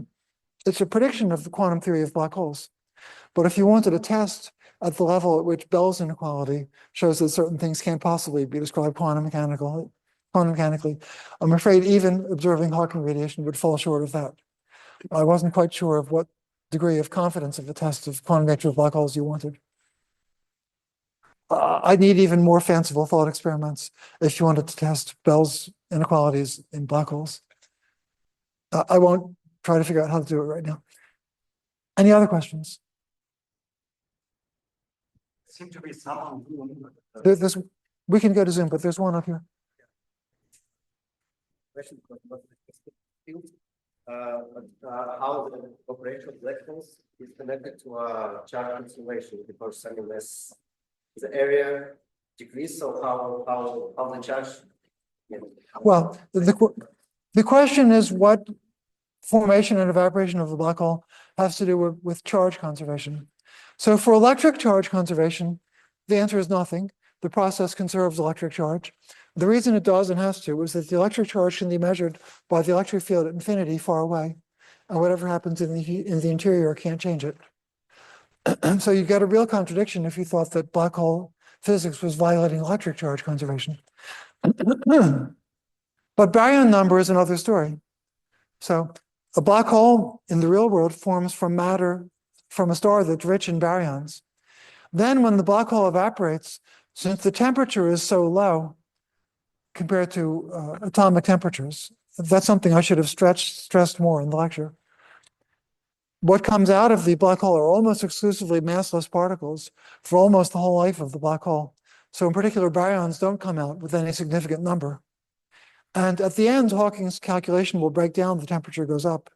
it's a prediction of the quantum theory of black holes. But if you wanted a test at the level at which Bell's inequality shows that certain things can't possibly be described quantum mechanically, I'm afraid even observing Hawking radiation would fall short of that. I wasn't quite sure of what degree of confidence of the test of quantum nature of black holes you wanted. I need even more fanciful thought experiments if you wanted to test Bell's inequalities in black holes. I won't try to figure out how to do it right now. Any other questions? Seem to be some on Zoom. There's, we can go to Zoom, but there's one up here. Question about the field. How the operation of black holes is connected to charge conservation, because I mean this the area decrease, so how the charge. Well, the question is what formation and evaporation of the black hole has to do with charge conservation. So for electric charge conservation, the answer is nothing. The process conserves electric charge. The reason it does and has to is that the electric charge can be measured by the electric field at infinity far away, and whatever happens in the interior can't change it. So you get a real contradiction if you thought that black hole physics was violating electric charge conservation. But baryon number is another story. So a black hole in the real world forms from matter from a star that's rich in baryons. Then when the black hole evaporates, since the temperature is so low compared to atomic temperatures, that's something I should have stressed more in the lecture. What comes out of the black hole are almost exclusively massless particles for almost the whole life of the black hole. So in particular, baryons don't come out with any significant number. And at the end, Hawking's calculation will break down, the temperature goes up.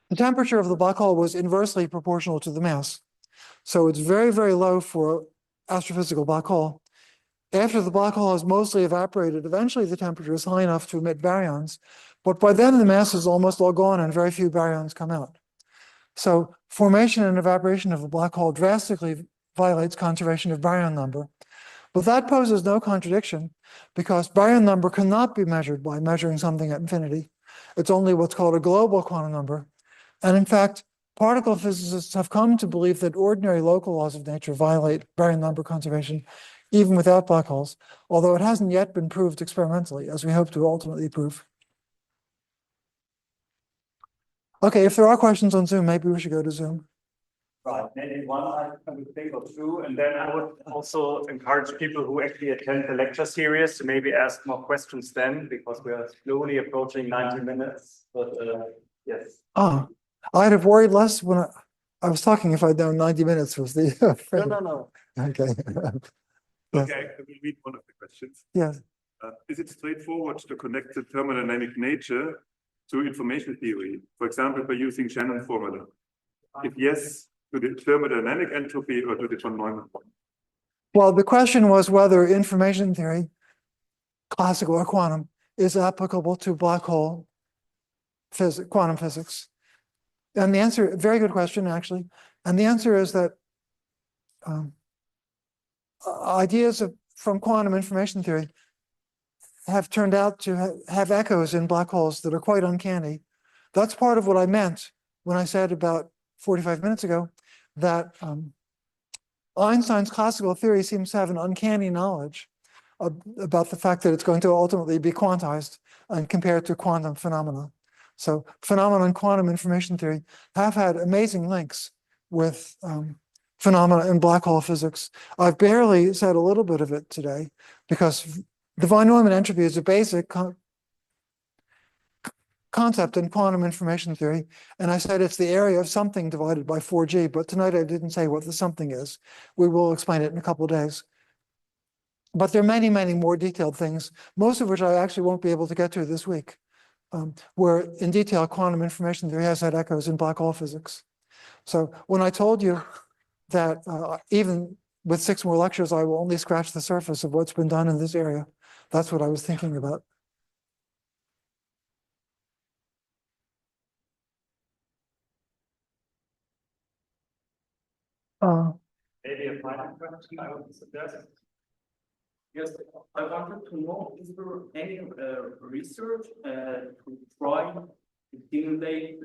The temperature of the black hole was inversely proportional to the mass. So it's very, very low for astrophysical black hole. After the black hole has mostly evaporated, eventually the temperature is high enough to emit baryons, but by then the mass is almost all gone and very few baryons come out. So formation and evaporation of a black hole drastically violates conservation of baryon number. But that poses no contradiction because baryon number cannot be measured by measuring something at infinity. It's only what's called a global quantum number. And in fact, particle physicists have come to believe that ordinary local laws of nature violate baryon number conservation, even without black holes, although it hasn't yet been proved experimentally, as we hope to ultimately prove. Okay, if there are questions on Zoom, maybe we should go to Zoom. Right, maybe one I would think of two, and then I would also encourage people who actually attend the lecture series to maybe ask more questions then, because we are slowly approaching 90 minutes, but yes. Ah, I'd have worried less when I was talking if I'd known 90 minutes was the. No. Okay. Okay, I will read one of the questions. Yes. Is it straightforward to connect the thermodynamic nature to information theory, for example, by using Shannon formula? If yes, to the thermodynamic entropy or to the von Neumann one? Well, the question was whether information theory, classical or quantum, is applicable to black hole quantum physics. And the answer, very good question, actually. And the answer is that ideas from quantum information theory have turned out to have echoes in black holes that are quite uncanny. That's part of what I meant when I said about 45 minutes ago that Einstein's classical theory seems to have an uncanny knowledge about the fact that it's going to ultimately be quantized and compared to quantum phenomena. So phenomena in quantum information theory have had amazing links with phenomena in black hole physics. I've barely said a little bit of it today because the von Neumann entropy is a basic concept in quantum information theory. And I said it's the area of something divided by 4G, but tonight I didn't say what the something is. We will explain it in a couple of days. But there are many, many more detailed things, most of which I actually won't be able to get to this week, where in detail quantum information theory has had echoes in black hole physics. So when I told you that even with 6 more lectures, I will only scratch the surface of what's been done in this area, that's what I was thinking about. Maybe a final question I would suggest. Yes, I wanted to know, is there any research to try to simulate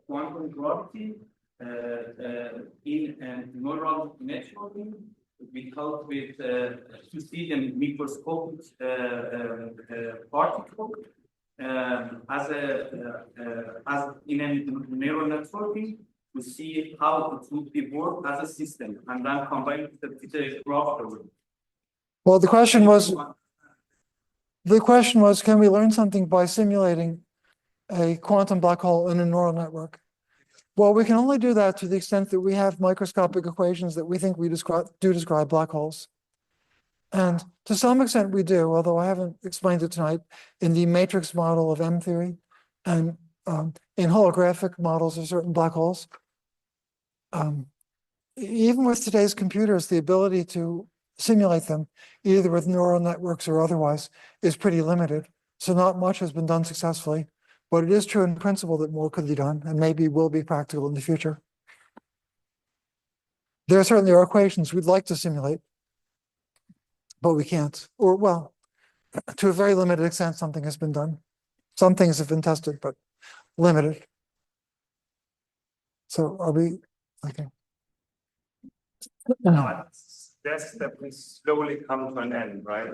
quantum gravity in a neural networking without with to see the microscopic particle as in a neural networking to see how it would be work as a system and then combine the graph. Well, the question was, can we learn something by simulating a quantum black hole in a neural network? Well, we can only do that to the extent that we have microscopic equations that we think we describe black holes. And to some extent we do, although I haven't explained it tonight, in the matrix model of M theory and in holographic models of certain black holes. Even with today's computers, the ability to simulate them, either with neural networks or otherwise, is pretty limited. So not much has been done successfully, but it is true in principle that more could be done and maybe will be practical in the future. There certainly are equations we'd like to simulate, but we can't. Or, well, to a very limited extent, something has been done. Some things have been tested, but limited. So are we, okay. Now, that's that we slowly come to an end, right?